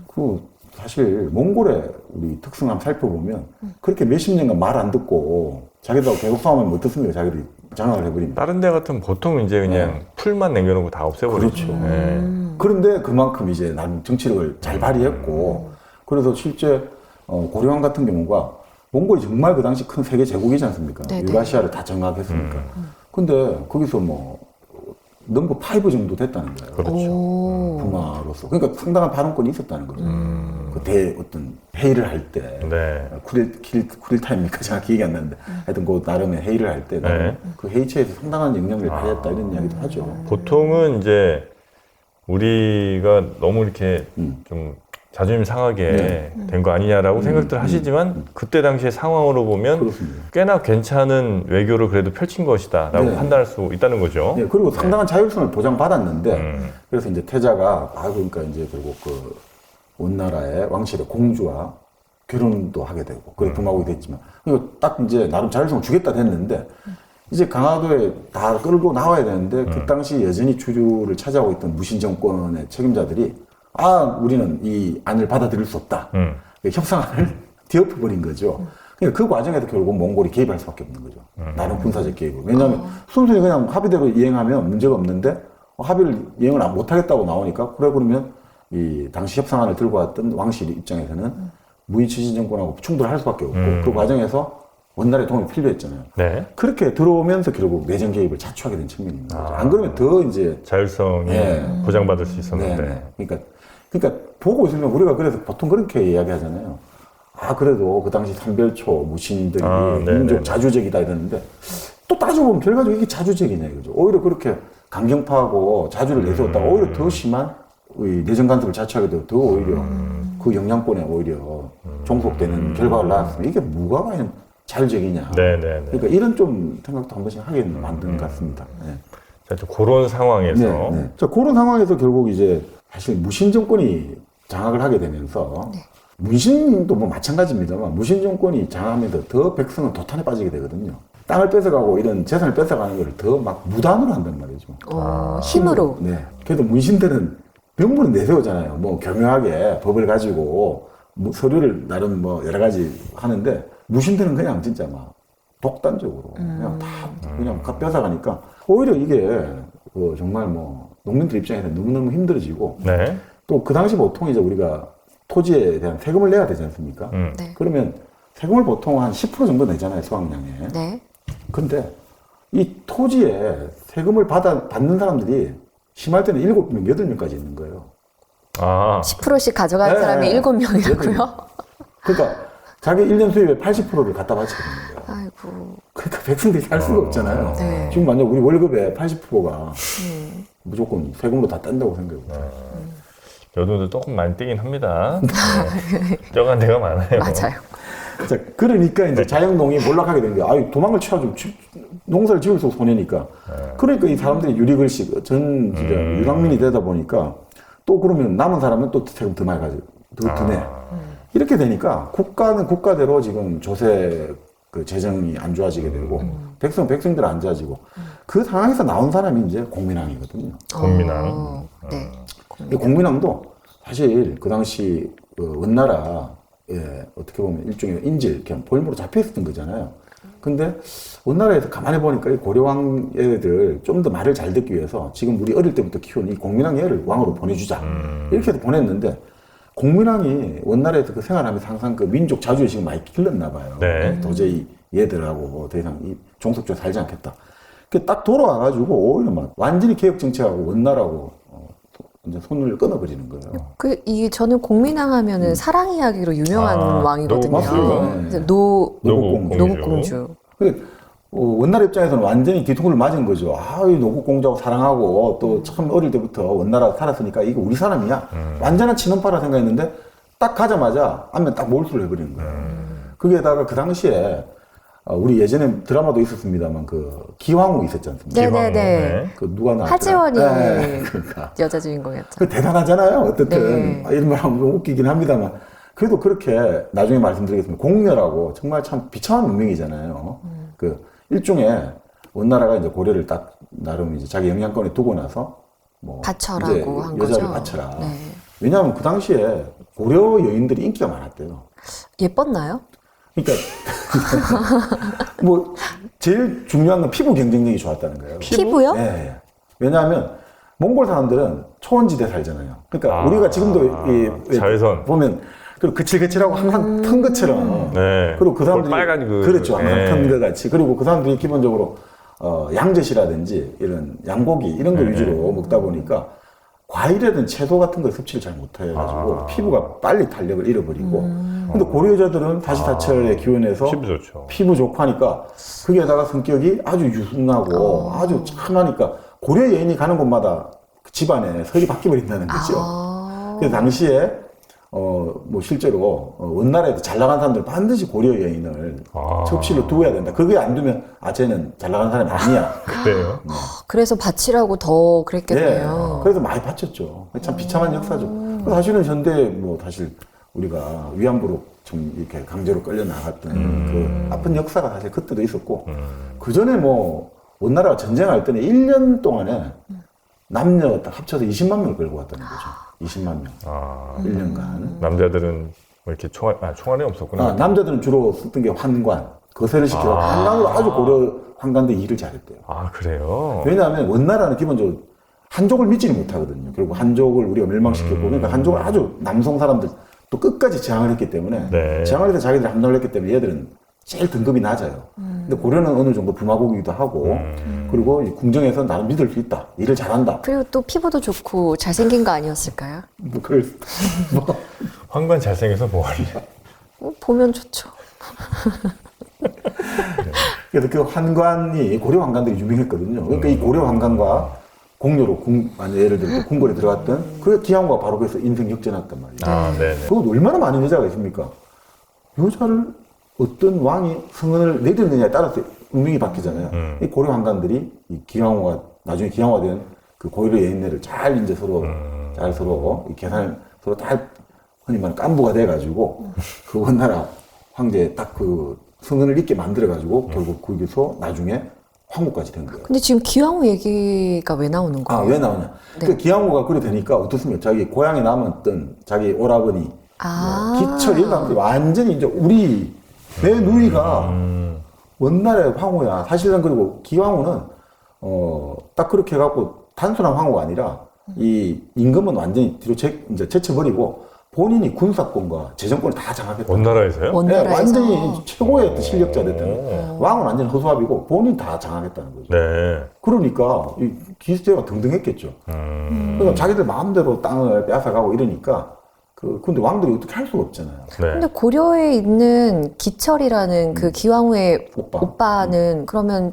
그 사실 몽골의 우리 특성 한번 살펴보면 그렇게 몇십 년간 말 안 듣고 자기들하고 계속 싸우면 어떻습니까? 자기들이 장악을 해버립니다. 다른 데 같으면 보통 이제 그냥 풀만 남겨놓고 다 없애버리죠. 그렇죠. 네. 그런데 그만큼 이제 나름 정치력을 잘 발휘했고 그래서 실제 고려왕 같은 경우가 몽골이 정말 그 당시 큰 세계 제국이지 않습니까? 네네. 유라시아를 다 장악했으니까. 근데 거기서 뭐 넘버 5 정도 됐다는 거예요. 그렇죠. 부마로서. 그러니까 상당한 발언권이 있었다는 거죠. 어떤 회의를 할 때. 네. 쿠릴타임입니까? 정확히 기억이 안 나는데. 하여튼 그 나름의 회의를 할 때. 네. 그 회의체에서 상당한 영향을 발휘했다 이런 이야기도 하죠. 보통은 이제 우리가 너무 이렇게 좀 자존심 상하게 된 거 아니냐라고 생각들 하시지만 그때 당시의 상황으로 보면 그렇습니다. 꽤나 괜찮은 외교를 그래도 펼친 것이다라고 네. 판단할 수 있다는 거죠. 네, 그리고 상당한 자율성을 보장받았는데 음. 그래서 이제 태자가 그러니까 이제 결국 그 원나라의 왕실의 공주와 결혼도 하게 되고 그래 동하고 됐지만 그리고 딱 이제 나름 자율성을 주겠다 했는데 이제 강화도에 다 끌고 나와야 되는데 그 당시 여전히 주류를 차지하고 있던 무신 정권의 책임자들이 우리는 이 안을 받아들일 수 없다. 협상안을 뒤엎어버린 거죠. 그러니까 그 과정에서 결국 몽골이 개입할 수밖에 없는 거죠. 나름 군사적 개입을. 왜냐하면 순순히 그냥 합의대로 이행하면 문제가 없는데 합의를 이행을 못하겠다고 나오니까 그러면 이 당시 협상안을 들고 왔던 왕실 입장에서는 무의치신 정권하고 충돌할 수밖에 없고 그 과정에서 원나라의 도움이 필요했잖아요. 네. 그렇게 들어오면서 결국 내정 개입을 자초하게 된 측면이 있는 거죠. 안 그러면 더 이제 자율성이 보장받을 수 있었는데. 네. 그러니까 보고 있으면 우리가 그래서 보통 그렇게 이야기하잖아요. 그래도 그 당시 삼별초 무신들이 민족 자주적이다 이러는데 또 따져보면 결과적으로 이게 자주적이냐 이거죠. 오히려 그렇게 강경파하고 자주를 내세웠다가 오히려 더 심한 내정 간섭을 자초하게 되고 더 오히려 그 영향권에 오히려 종속되는 결과가 나왔으면 이게 뭐가 과연 자율적이냐. 그러니까 이런 좀 생각도 한 번씩 하게 만든 것 같습니다. 네. 자, 또 그런 상황에서 자, 그런 상황에서 결국 이제 사실 무신 정권이 장악을 하게 되면서 문신도 뭐 마찬가지입니다만 무신 정권이 장악하면서 더 백성은 도탄에 빠지게 되거든요. 땅을 뺏어가고 이런 재산을 뺏어가는 것을 더 막 무단으로 한단 말이죠. 힘으로. 네. 그래도 문신들은 명분은 내세우잖아요. 뭐 교묘하게 법을 가지고 서류를 나름 뭐 여러 가지 하는데 무신들은 그냥 진짜 막 독단적으로 그냥 다 그냥 뺏어가니까 오히려 이게 정말 뭐 농민들 입장에서 너무너무 힘들어지고 또 그 당시 보통 이제 우리가 토지에 대한 세금을 내야 되지 않습니까? 네. 그러면 세금을 보통 한 10% 정도 내잖아요, 수확량에. 네. 근데 이 토지에 세금을 받는 사람들이 심할 때는 7명, 8명까지 있는 거예요. 10%씩 가져가는 사람이 7명이라고요? 그러니까 자기 1년 수입의 80%를 갖다 바치게 되는 거예요. 아이고. 그러니까 백성들이 살 수가 없잖아요. 네. 지금 만약 우리 월급의 80%가 무조건 세금으로 다 딴다고 생각해요. 여도도 조금 많이 뛰긴 합니다. 쪄간 데가 많아요. 맞아요. 자, 그러니까 이제 자영농이 몰락하게 된 거예요. 도망을 쳐가지고 농사를 지을 수 없어 손해니까. 그러니까 이 사람들이 유리글씨, 진짜 유랑민이 되다 보니까 또 그러면 남은 사람은 또 세금 더 많이 가지고, 더 내. 이렇게 되니까 국가는 국가대로 지금 조세 그 재정이 안 좋아지게 되고 백성들 안 좋아지고 그 상황에서 나온 사람이 이제 공민왕이거든요. 공민왕. 네. 이 공민왕도 사실 그 당시 원나라에 어떻게 보면 일종의 인질, 그냥 볼모로 잡혀 있었던 거잖아요. 근데 원나라에서 가만히 보니까 이 고려왕 애들 좀 더 말을 잘 듣기 위해서 지금 우리 어릴 때부터 키운 이 공민왕 애를 왕으로 보내주자. 이렇게 해서 보냈는데 공민왕이 원나라에서 그 생활하면서 항상 그 민족 자주의식을 많이 길렀나 봐요. 도저히 얘들하고 더 이상 이 종속적으로 살지 않겠다. 딱 돌아와가지고 오히려 막 완전히 개혁 정책하고 원나라하고 이제 손을 끊어버리는 거예요. 저는 공민왕 하면은 사랑 이야기로 유명한 왕이거든요. 맞습니다. 노국공주. 원나라 입장에서는 완전히 뒤통수를 맞은 거죠. 이 노국공주하고 사랑하고 또 참 어릴 때부터 원나라 살았으니까 이거 우리 사람이야. 완전한 친원파라 생각했는데 딱 가자마자 안면 딱 몰수를 해버리는 거예요. 거기에다가 그 당시에 우리 예전에 드라마도 있었습니다만 그 기황후 있었지 않습니까? 네네네. 그 누가 나왔죠? 하지원이 그러니까. 여자 주인공이었죠. 그 대단하잖아요. 어쨌든 이런 말 하면 좀 웃기긴 합니다만 그래도 그렇게 나중에 말씀드리겠습니다. 공멸하고 정말 참 비참한 운명이잖아요. 그 일종의 원나라가 이제 고려를 딱 나름 이제 자기 영향권에 두고 나서 뭐 바쳐라고 이제 한 여자를 거죠. 바쳐라. 네. 왜냐하면 그 당시에 고려 여인들이 인기가 많았대요. 예뻤나요? 그러니까 뭐 제일 중요한 건 피부 경쟁력이 좋았다는 거예요. 피부요? 네. 왜냐하면 몽골 사람들은 초원지대 살잖아요. 그러니까 우리가 지금도 자외선 보면 그리고 거칠거칠하고 항상 턴 것처럼. 그리고 그 사람들이 빨간 그렇죠. 항상 턴 것 같이. 그리고 그 사람들이 기본적으로 양젓이라든지 이런 양고기 이런 거 위주로 먹다 보니까 과일이라든 채소 같은 걸 섭취를 잘 못해가지고 피부가 빨리 탄력을 잃어버리고. 근데 고려 여자들은 다시다철의 기운에서 피부 좋고 하니까 거기에다가 성격이 아주 유순하고 아주 참하니까 고려 여인이 가는 곳마다 그 집안에 설이 바뀌어버린다는 거죠. 그래서 당시에 뭐 실제로 원나라에도 잘 나간 사람들 반드시 고려 여인을 첩실로 두어야 된다. 그게 안 두면 쟤는 잘 나간 사람이 아니야. 그래요? 그래서 바치라고 더 그랬겠네요. 예, 그래서 많이 바쳤죠. 참 비참한 역사죠. 사실은 현대 뭐 사실 우리가 위안부로 좀 이렇게 강제로 끌려 나갔던 그 아픈 역사가 사실 그때도 있었고 그 전에 뭐 원나라가 전쟁할 때는 1년 동안에 남녀 딱 합쳐서 20만 명을 끌고 왔다는 거죠. 20만 명. 1년간. 남자들은 뭐 이렇게 총알이 없었구나. 남자들은 주로 썼던 게 환관. 거세를 시켜서 환관으로 아주 고려 환관들이 일을 잘했대요. 그래요? 왜냐하면 원나라는 기본적으로 한족을 믿지는 못하거든요. 결국 한족을 우리가 멸망시켰고, 그러니까 한족을 아주 남성 사람들 또 끝까지 저항을 했기 때문에, 네. 저항을 해서 자기들이 함정을 했기 때문에 얘들은 제일 등급이 낮아요. 근데 고려는 어느 정도 부마국이기도 하고, 그리고 이 궁정에서 나는 믿을 수 있다. 일을 잘한다. 그리고 또 피부도 좋고 잘생긴 거 아니었을까요? 뭐, 그럴, 뭐. 황관 잘생겨서 뭐하니? 보면 좋죠. 그래서 그 환관이 고려 환관들이 유명했거든요. 그러니까 이 고려 환관과 공료로 예를 들어 궁궐에 들어갔던 그 기왕과 바로 그래서 인생 역전했단 말이에요. 네네. 그거 얼마나 많은 여자가 있습니까? 여자를 어떤 왕이 성은을 내렸느냐에 따라서 운명이 바뀌잖아요. 이 고려 환관들이 이 기왕후가 나중에 기왕화된 그 고려 여인네를 잘 이제 서로 잘 서로 이 계산을 서로 다 흔히 말하는 깐부가 돼가지고 그 원나라 황제 딱 그 성은을 있게 만들어가지고 결국 거기서 나중에 황후까지 된 거예요. 근데 지금 기왕후 얘기가 왜 나오는 거예요? 왜 나오냐? 네. 그 기왕후가 그래 되니까 어떻습니까? 자기 고향에 남았던 자기 오라버니 뭐 기철 이런 사람들이 완전히 이제 우리 내 누이가 원나라의 황후야. 사실은 그리고 기왕후는 딱 그렇게 해갖고 단순한 황후가 아니라 이 임금은 완전히 뒤로 이제 제쳐버리고 본인이 군사권과 재정권을 다 장악했다. 원나라에서요? 원나라에서. 완전히 최고의 어떤 실력자 됐다는. 왕은 완전히 허수아비고 본인 다 장악했다는 거죠. 네. 그러니까 이 기세가 등등했겠죠. 그러니까 자기들 마음대로 땅을 빼앗아가고 이러니까 근데 왕들이 어떻게 할 수가 없잖아요. 네. 근데 고려에 있는 기철이라는 그 기왕후의 오빠는 그러면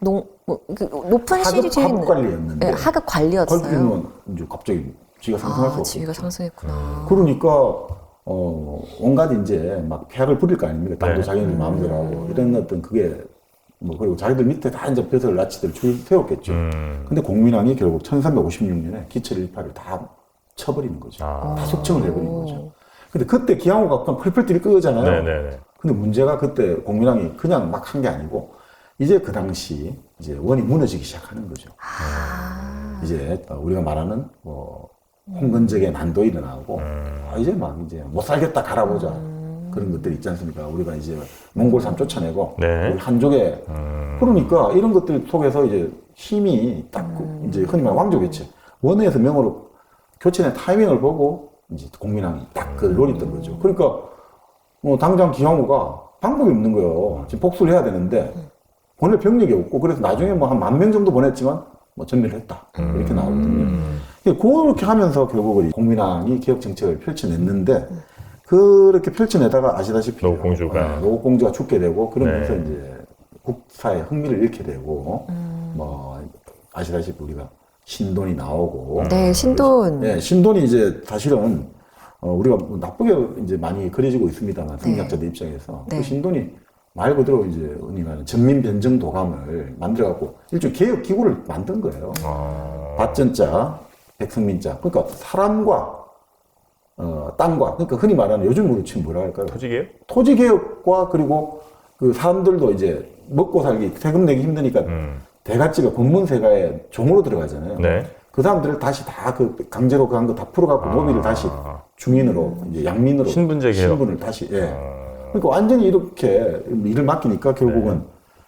높은 실이 뒤에 하급 있는 관리였는데. 네, 하급 관리였어요. 관리는 이제 갑자기 지가 상승할 수 없고. 지위가 상승했구나. 그러니까 온갖 이제 막 폐악을 부릴 거 아닙니까? 땅도 네. 자기들 마음대로 하고 이런 어떤 그게 뭐 그리고 자기들 밑에 다 이제 벼슬 나치들 줄 세웠겠죠. 근데 공민왕이 결국 1356년에 기철 일파를 다 쳐버리는 거죠. 다 속청을 해버린 거죠. 근데 그때 기왕후가 그냥 펄펄 뛰는 거잖아요. 네네네. 근데 문제가 그때 공민왕이 그냥 막 한 게 아니고 이제 그 당시 이제 원이 무너지기 시작하는 거죠. 이제 우리가 말하는 뭐 홍건적의 난도 일어나고 이제 막 이제 못 살겠다 갈아보자 그런 것들이 있지 않습니까? 우리가 이제 몽골산 쫓아내고 네. 우리 한족에 그러니까 이런 것들 속에서 이제 힘이 딱 이제 흔히 말하는 왕조 교체 원에서 명으로 교체된 타이밍을 보고 이제 공민왕이 딱 그걸 노렸던 거죠. 그러니까 뭐 당장 기왕후가 방법이 없는 거예요. 지금 복수를 해야 되는데 보낼 병력이 없고 그래서 나중에 뭐 한 10,000명 정도 보냈지만 뭐 전멸을 했다 이렇게 나오거든요. 그렇게 하면서 결국은 공민왕이 개혁 정책을 펼쳐냈는데 그렇게 펼쳐내다가 아시다시피 노공주가 죽게 되고 그러면서 이제 국사의 흥미를 잃게 되고 뭐 아시다시피 우리가 신돈이 나오고 네, 신돈. 네, 신돈이 이제 사실은 우리가 뭐 나쁘게 이제 많이 그려지고 있습니다만 성리학자들 입장에서 네. 그 신돈이 말 그대로 이제 흔히 말하는 전민 변정 도감을 만들어갖고 일종의 개혁 기구를 만든 거예요. 밭전자, 백성민자. 그러니까 사람과 땅과 그러니까 흔히 말하는 요즘으로 치면 뭐라 할까요? 토지개혁? 토지개혁과 그리고 그 사람들도 이제 먹고 살기 세금 내기 힘드니까 대갓집에 권문세가에 종으로 들어가잖아요. 네. 그 사람들을 다시 다 그 강제로 그 한 거 다 풀어갖고 노비를 다시 중인으로 이제 양민으로 신분제 개혁. 신분을 다시 그러니까 완전히 이렇게 일을 맡기니까 결국은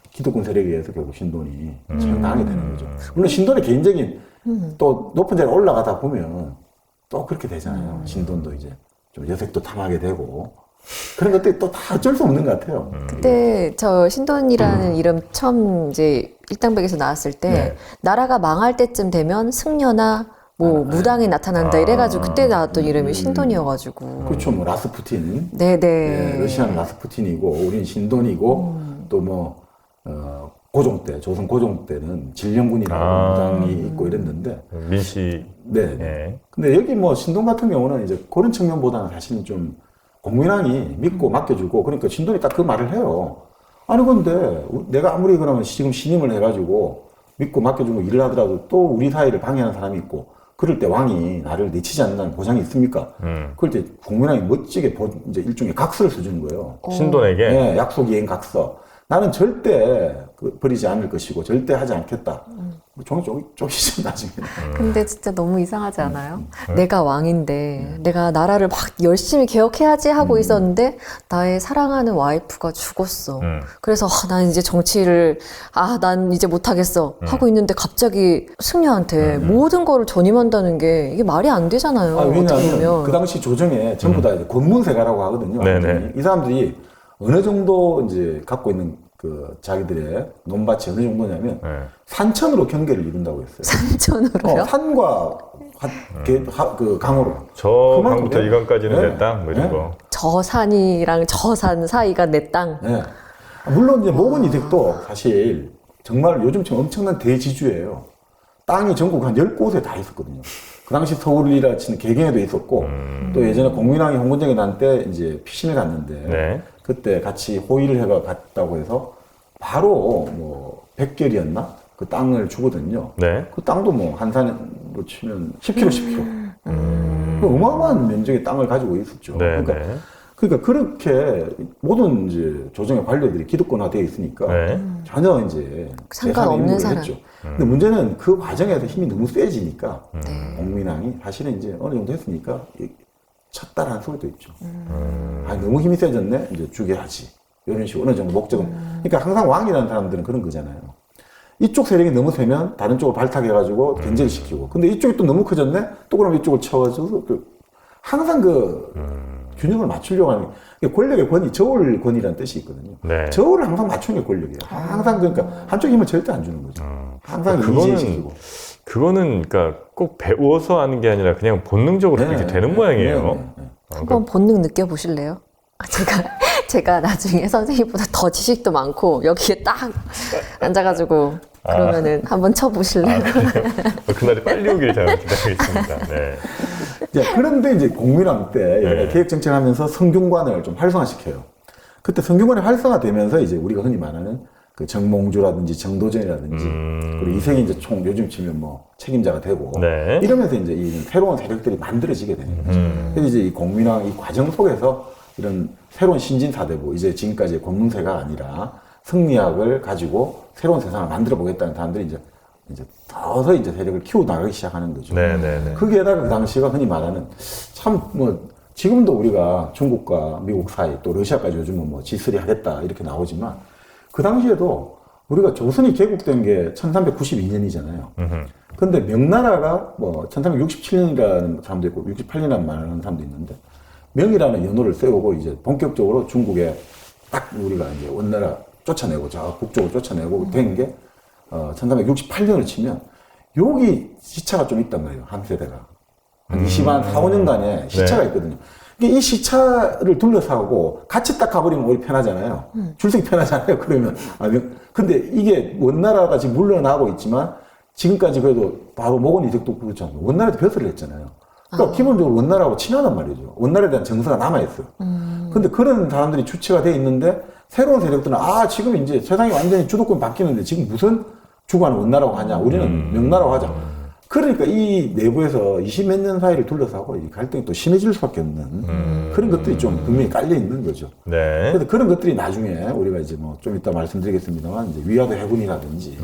기득권 세력에 의해서 결국 신돈이 장당하게 되는 거죠. 물론 신돈의 개인적인 또 높은 자리에 올라가다 보면 또 그렇게 되잖아요. 신돈도 이제 좀 여색도 탐하게 되고 그런 것들이 또 다 어쩔 수 없는 것 같아요. 그때 저 신돈이라는 이름 처음 이제 일당백에서 나왔을 때 나라가 망할 때쯤 되면 승려나 뭐 무당이 나타난다 이래가지고 그때 나왔던 이름이 신돈이어가지고. 그렇죠. 뭐 라스푸틴. 네네. 네, 러시아는 라스푸틴이고 우리는 신돈이고 또 뭐 고종 때, 조선 고종 때는 진령군이라고 무당이 있고 이랬는데, 민씨. 네. 예. 근데 여기 뭐 신동 같은 경우는 이제 그런 측면보다는 사실은 좀 공민왕이 믿고 맡겨주고, 그러니까 신동이 딱 그 말을 해요. 아니 근데 내가 아무리 그러면 지금 신임을 해가지고 믿고 맡겨주고 일을 하더라도 또 우리 사회를 방해하는 사람이 있고, 그럴 때 왕이 나를 내치지 않는다는 보장이 있습니까? 그럴 때 공민왕이 멋지게 이제 일종의 각서를 써주는 거예요. 신돈에게. 네, 약속 이행 각서. 나는 절대 버리지 않을 것이고 절대 하지 않겠다. 종이 쪼기죠 나중에. 근데 진짜 너무 이상하지 않아요? 내가 왕인데 내가 나라를 막 열심히 개혁해야지 하고 있었는데 나의 사랑하는 와이프가 죽었어. 그래서 난 이제 정치를 난 이제 못하겠어 하고 있는데 갑자기 승려한테 모든 거를 전임한다는 게 이게 말이 안 되잖아요. 어떻게 왜냐하면 보면. 그 당시 조정에 전부 다 이제 권문세가라고 하거든요. 네네. 완전히. 이 사람들이 어느 정도 이제 갖고 있는 그 자기들의 논밭이 어느 정도냐면 네. 산천으로 경계를 이룬다고 했어요. 산천으로요? 산과 그 강으로. 저 그만큼, 강부터 네. 이 강까지는 네. 내 땅, 뭐 이런 네. 거. 저 산이랑 저 산 사이가 내 땅. 네. 물론 이제 모건 이색도 사실 정말 요즘처럼 엄청난 대지주예요. 땅이 전국 한 10곳에 다 있었거든요. 그 당시 서울이라 치는 개경에도 있었고, 또 예전에 공민왕이 홍군정에 난 때 이제 피신을 갔는데, 네. 그때 같이 호의를 해가 갔다고 해서 바로 뭐 100결이었나? 그 땅을 주거든요. 네. 그 땅도 뭐 한산으로 치면 10km, 10km. 그 어마어마한 면적의 땅을 가지고 있었죠. 네. 그러니까, 네. 그러니까 그렇게 모든 이제 조정의 관료들이 기득권화되어 있으니까 네. 전혀 이제 상관없는 재산의 사람. 임무를 했죠. 근데 문제는 그 과정에서 힘이 너무 세지니까 네. 공민왕이 사실은 이제 어느 정도 했으니까 쳤다라는 소리도 있죠. 너무 힘이 세졌네. 이제 죽여야지. 이런 식으로 어느 정도 목적은. 그러니까 항상 왕이라는 사람들은 그런 거잖아요. 이쪽 세력이 너무 세면 다른 쪽을 발탁해가지고 견제를 시키고. 근데 이쪽이 또 너무 커졌네? 또 그럼 이쪽을 쳐가지고 항상 균형을 맞추려고 하는 게 권력의 권위, 저울 권위라는 뜻이 있거든요. 네. 저울을 항상 맞추는 게 권력이에요. 항상 그러니까 한쪽 힘을 절대 안 주는 거죠. 항상 이지시키고. 그거는 그러니까 꼭 배워서 하는 게 아니라 그냥 본능적으로 그렇게 되는 모양이에요. 한번 본능 느껴보실래요? 제가 나중에 선생님보다 더 지식도 많고 여기에 딱 앉아가지고 그러면은 한번 쳐보실래요? 그날이 빨리 오길 잘 기다리겠습니다. 네. 그런데 이제 공민왕 때 개혁정책을 하면서 성균관을 좀 활성화시켜요. 그때 성균관이 활성화되면서 이제 우리가 흔히 말하는 그 정몽주라든지 정도전이라든지 그리고 이색이 이제 총 요즘 치면 뭐 책임자가 되고 네. 이러면서 이제 이 새로운 세력들이 만들어지게 되는 거죠. 그래서 이제 이 공민왕 이 과정 속에서 이런 새로운 신진사대부 이제 지금까지 권문세가 아니라 성리학을 가지고 새로운 세상을 만들어 보겠다는 사람들이 이제 더서 이제 세력을 키워 나가기 시작하는 거죠. 네네네. 거기에다가 그 당시가 흔히 말하는 참 뭐 지금도 우리가 중국과 미국 사이 또 러시아까지 요즘은 뭐 지스리 하겠다 이렇게 나오지만 그 당시에도 우리가 조선이 개국된 게 1392년이잖아요. 근데 명나라가 뭐 1367년이라는 사람도 있고 68년이라는 말하는 사람도 있는데 명이라는 연호를 세우고 이제 본격적으로 중국에 딱 우리가 이제 원나라 쫓아내고 저 북쪽으로 쫓아내고 된 게 1368년을 치면 여기 시차가 좀 있단 말이에요. 한 세대가. 한 4, 5년간의 시차가 있거든요. 이 시차를 둘러싸고 같이 딱 가버리면 오히려 편하잖아요. 출석이 편하잖아요. 그러면. 근데 이게 원나라가 지금 물러나고 있지만 지금까지 그래도 바로 모건 이색도 그렇잖아요. 원나라도 벼슬을 했잖아요. 그러니까 기본적으로 원나라하고 친하단 말이죠. 원나라에 대한 정서가 남아있어요. 근데 그런 사람들이 주체가 돼 있는데 새로운 세력들은 지금 이제 세상이 완전히 주도권 바뀌는데 지금 무슨 주관을 원나라고 하냐. 우리는 명나라고 하자. 그러니까 이 내부에서 20몇 년 사이를 둘러싸고 이 갈등이 또 심해질 수밖에 없는 그런 것들이 좀 분명히 깔려 있는 거죠. 네. 그래서 그런 것들이 나중에 우리가 이제 뭐 좀 이따 말씀드리겠습니다만 이제 위화도 해군이라든지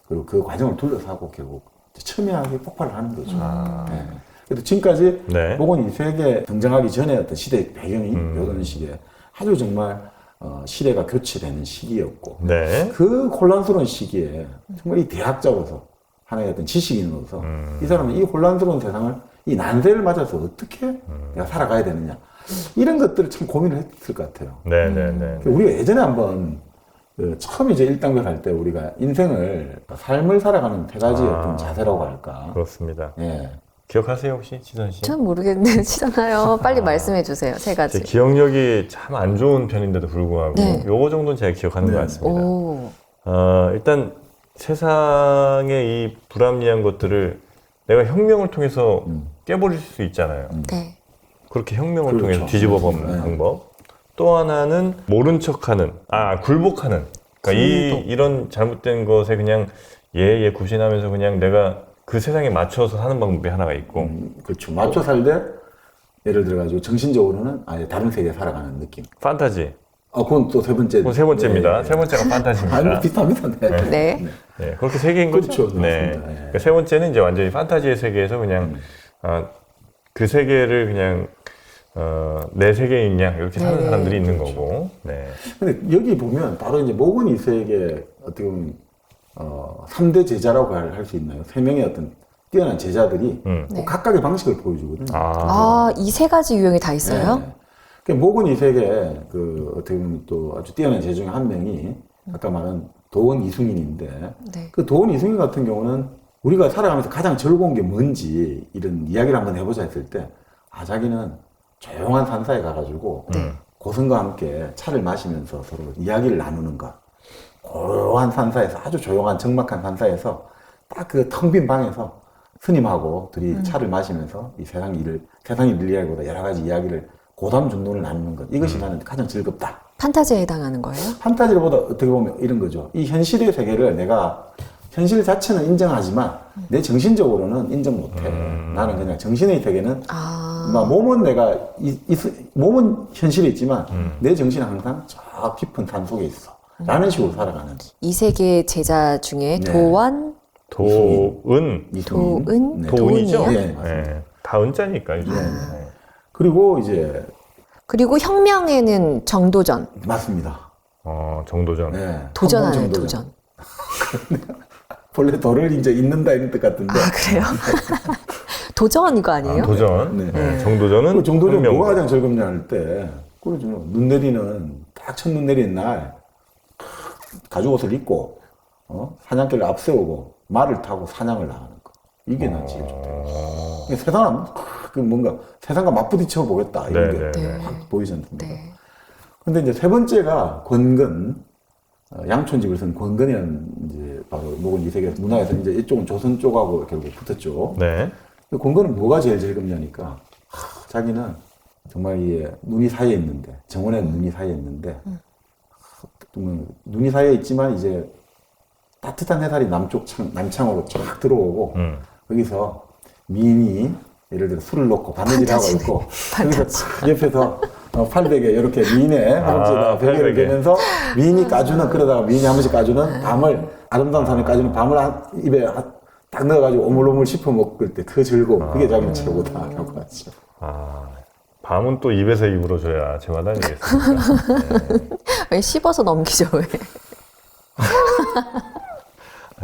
그리고 그 과정을 둘러싸고 결국 첨예하게 폭발을 하는 거죠. 네. 그래서 지금까지 네. 모건 이색에 등장하기 전에 어떤 시대 배경이 이런 시기에 아주 정말 시대가 교체되는 시기였고 네. 그 혼란스러운 시기에 정말 이 대학자로서 하나의 어떤 지식인으로서 이 사람은 이 혼란스러운 세상을 이 난세를 맞아서 어떻게 내가 살아가야 되느냐 이런 것들을 참 고민을 했을 것 같아요. 네네네. 우리가 예전에 한번 처음 이제 일당백 할 때 우리가 인생을 삶을 살아가는 세 가지 어떤 자세라고 할까. 그렇습니다. 예. 기억하세요 혹시 지선 씨? 전 모르겠는데 치잖아요. 빨리 말씀해 주세요. 세 가지. 제 기억력이 참 안 좋은 편인데도 불구하고 네. 요거 정도는 제가 기억하는 것 같습니다. 오. 일단 세상의 이 불합리한 것들을 내가 혁명을 통해서 깨버릴 수 있잖아요. 네. 그렇게 혁명을 그렇죠. 통해서 뒤집어 보는 네. 방법. 또 하나는 모른 척하는, 굴복하는. 그러니까 이런 잘못된 것에 그냥 예예 굽신하면서 그냥 내가 그 세상에 맞춰서 사는 방법이 하나가 있고. 그렇죠. 맞춰 살되 예를 들어가지고 정신적으로는 아예 다른 세계에 살아가는 느낌. 판타지. 그건 또 세 번째. 그건 세 번째입니다. 네. 세 번째가 판타지입니다. 아니, 비슷합니다. 네. 네. 네, 그렇게 세 개인 거죠. 그렇죠. 네. 맞습니다. 네. 그러니까 세 번째는 이제 완전히 판타지의 세계에서 그냥 그 세계를 그냥 내 세계인 양 이렇게 사는 네. 사람들이 있는 거고. 네. 근데 여기 보면 바로 이제 모건 이세계 어떻게 보면 3대 제자라고 할 수 있나요? 세 명의 어떤 뛰어난 제자들이 네. 각각의 방식을 보여주거든요. 이 세 가지 유형이 다 있어요? 네. 그 모건 이세계 그 어떻게 보면 또 아주 뛰어난 제자 중에 한 명이 아까 말한 도원 이승인인데 네. 그 도원 이승인 같은 경우는 우리가 살아가면서 가장 즐거운 게 뭔지 이런 이야기를 한번 해보자 했을 때 자기는 조용한 산사에 가가지고 고승과 함께 차를 마시면서 서로 이야기를 나누는 것. 고요한 산사에서 아주 조용한 적막한 산사에서 딱 그 텅 빈 방에서 스님하고 둘이 차를 마시면서 이 세상 일을 이야기보다 여러 가지 이야기를 고담 중론을 나누는 것. 이것이 나는 가장 즐겁다. 판타지에 해당하는 거예요? 판타지보다 어떻게 보면 이런 거죠. 이 현실의 세계를 내가 현실 자체는 인정하지만 내 정신적으로는 인정 못해. 나는 그냥 정신의 세계는 몸은 내가 몸은 현실에 있지만 내 정신은 항상 저 깊은 산 속에 있어. 라는 식으로 살아가는. 이 세계 제자 중에 네. 도원, 도은. 도은, 네. 도은이죠? 도은이요? 네, 맞습니다. 네. 다 은자니까. 이제. 네. 그리고 이제 그리고 혁명에는 정도전, 맞습니다. 정도전. 네. 도전하는 헌법정도전. 도전. 본래 도를 이제 잇는다 이런 뜻 같은데. 그래요? 도전 이거 아니에요? 도전. 네. 네. 정도전은 그 정도전 혁명. 뭐가 가장 즐겁냐 할 때, 그러죠. 눈 내리는, 딱 첫눈 내리는 날, 가죽옷을 입고, 사냥개를 앞세우고, 말을 타고 사냥을 나가는 거. 이게 난 제일 좋다. 세상, 뭔가, 세상과 맞부딪혀 보겠다. 이런 네, 게 네. 확 보이지 않습니까? 네. 근데 이제 세 번째가 권근, 양촌집을 쓴 권근이라는 이제 바로 목은 이세계 문화에서 이제 이쪽은 조선 쪽하고 결국 붙었죠. 네. 권근은 뭐가 제일 즐겁냐니까 자기는 정말 이 눈이 사이에 있는데 정원에는 눈이 사이에 있는데 눈이 사이에 있지만 이제 따뜻한 햇살이 남창으로 쫙 들어오고 거기서 미인이 예를 들어 술을 놓고 바느질 하고 있고 거기서 탁 옆에서 팔베개 이렇게 미인의 허벅지에다 베개를 팔베개. 대면서 미인이 까주는 그러다가 미인이 한 번씩 까주는 밤을 아름다운 산을 까주는 밤을 입에 딱 넣어가지고 오물오물 씹어 먹을 때 그 즐거움 그게 자기는 최고다라고 하죠. 밤은 또 입에서 입으로 줘야 제맛 아니겠습니까? 왜 씹어서 넘기죠 왜?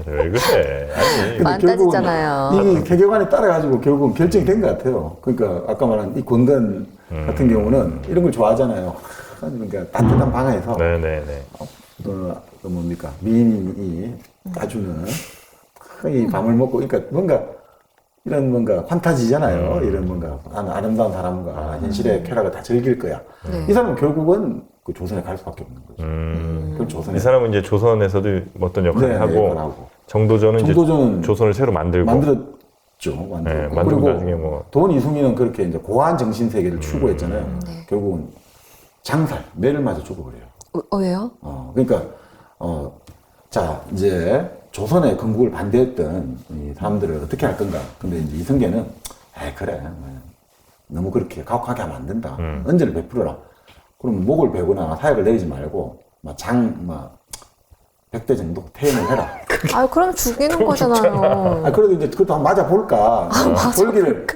왜 그래? 아니. 근데 판타지잖아요. 결국은 이 개개관에 따라가지고 결국은 결정이 된 것 같아요. 그러니까 아까 말한 이 권건 같은 경우는 이런 걸 좋아하잖아요. 그러니까 따뜻한 방에서 네네네. 그 뭡니까 미인이 까주는 이 밤을 먹고 그러니까 뭔가 이런 뭔가 판타지잖아요. 이런 뭔가 나는 아름다운 사람과 현실의 쾌락을 다 즐길 거야. 이 사람은 결국은 그 조선에 갈 수밖에 없는 거죠. 그럼 조선에 이 사람은 이제 조선에서도 어떤 역할을 하고 정도전은 이제 조선을 새로 만들고 만들었죠. 네, 만들고. 만들고 그리고 나중에 뭐 도원 이승민은 그렇게 이제 고한 정신 세계를 추구했잖아요. 결국은 장살 매를 맞아 죽어버려요. 왜요? 그러니까 자 이제 조선의 건국을 반대했던 이 사람들을 어떻게 할 건가. 근데 이제 이성계는 그래 너무 그렇게 가혹하게 하면 안 된다.恩전을 베풀어라. 그럼 목을 베거나 사약을 내리지 말고 막 100대 정도 퇴임을 해라. 그럼 죽이는 거잖아요. 그래도 이제 그것도 한번 맞아 볼까. 볼기를.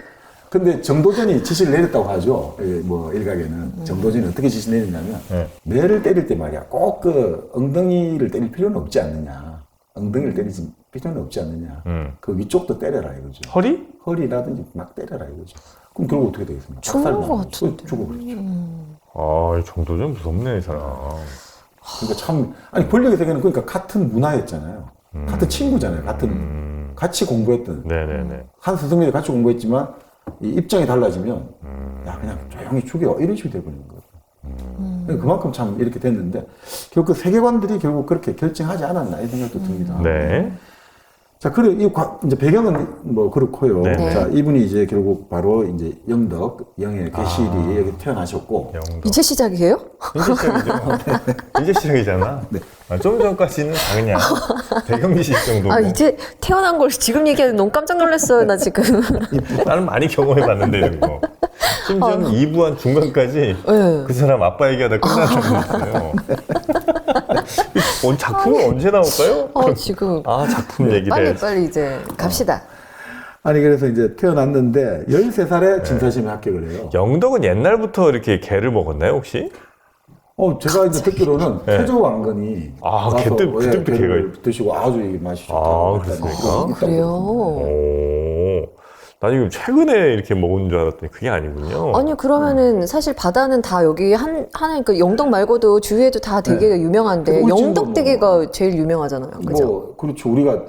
근데 정도전이 지시를 내렸다고 하죠. 뭐 일각에는 정도전이 어떻게 지시를 내렸냐면 뇌를 때릴 때 말이야. 꼭 그 엉덩이를 때릴 필요는 없지 않느냐. 엉덩이를 때리지 필요는 없지 않느냐. 그 위쪽도 때려라 이거죠. 허리? 허리라든지 막 때려라 이거죠. 그럼 결국 어떻게 되겠습니까? 죽는 것 같은데. 죽어버리죠. 이 정도전 무섭네 이 사람. 그러니까 참 아니 권력의 세계는 그러니까 같은 문화였잖아요. 같은 친구잖아요. 같이 공부했던 네네네. 한 스승님이 같이 공부했지만 이 입장이 달라지면 야 그냥 조용히 죽여 이런 식으로 돼버리는 거예요. 그만큼 참 이렇게 됐는데 결국 그 세계관들이 결국 그렇게 결정하지 않았나 이 생각도 듭니다. 네. 자, 그래 이제 배경은 뭐 그렇고요. 네. 자, 이분이 이제 결국 바로 이제 영덕 영의 괴실이 여기 태어나셨고. 영덕. 이제 시작이에요? 이제 시작이죠. 이제 시작이잖아. 네. 아, 좀 전까지는 다 그냥 배경지식 정도고. 아, 이제 태어난 걸 지금 얘기하면 너무 깜짝 놀랐어요, 나 지금. 나는 많이 경험해봤는데 이런 거. 심지어는 2부 한 중간까지 네. 그 사람 아빠 얘기하다 끝나는 거였어요. 작품은 언제 나올까요? 지금. 아, 작품 얘기를. 빨리 이제 갑시다. 아니 그래서 이제 태어났는데 13살에 진사심에 합격을 해요. 영덕은 옛날부터 이렇게 개를 먹었나요, 혹시? 제가 이제 듣기로는 네. 태조 왕건이 아, 와서 그때부터 개를 드시고 아주 이게 맛이 좋다고 아, 그렇습니까? 있다고 그래요? 오. 나 지금 최근에 이렇게 먹은 줄 알았더니 그게 아니군요. 아니, 그러면은 사실 바다는 다 여기 하나, 그 영덕 말고도 주위에도 다 대게가 유명한데, 울진도 영덕 뭐. 대게가 제일 유명하잖아요. 그죠? 뭐 그렇죠. 우리가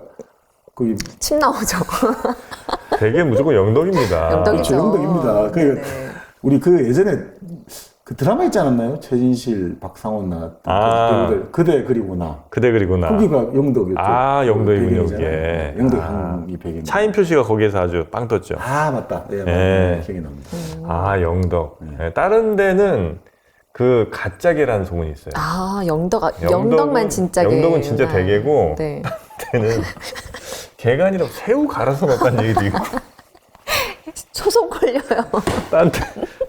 거기 침 나오죠. 되게 무조건 영덕입니다. 영덕이죠. 그렇죠. 영덕입니다. 네네. 우리 그 예전에 그 드라마 있지 않았나요? 최진실, 박상원 나왔던 아. 그 배우들 그대 그리고 나. 그대 그리구나. 거기가 영덕이었죠. 아, 영덕이군요, 배경이잖아요. 그게. 영덕 아. 향이 배경. 차인표 씨가 거기에서 아주 빵 떴죠. 아 맞다. 예, 네. 맞다. 기억이 납니다. 아, 영덕. 네, 다른 데는 그 가짜게라는 소문이 있어요. 아, 영덕만 진짜 게. 영덕은 진짜 대게고, 네. 때는 게가 아니라 새우 갈아서 넣었다는 얘기도 있고, 초성 걸려요.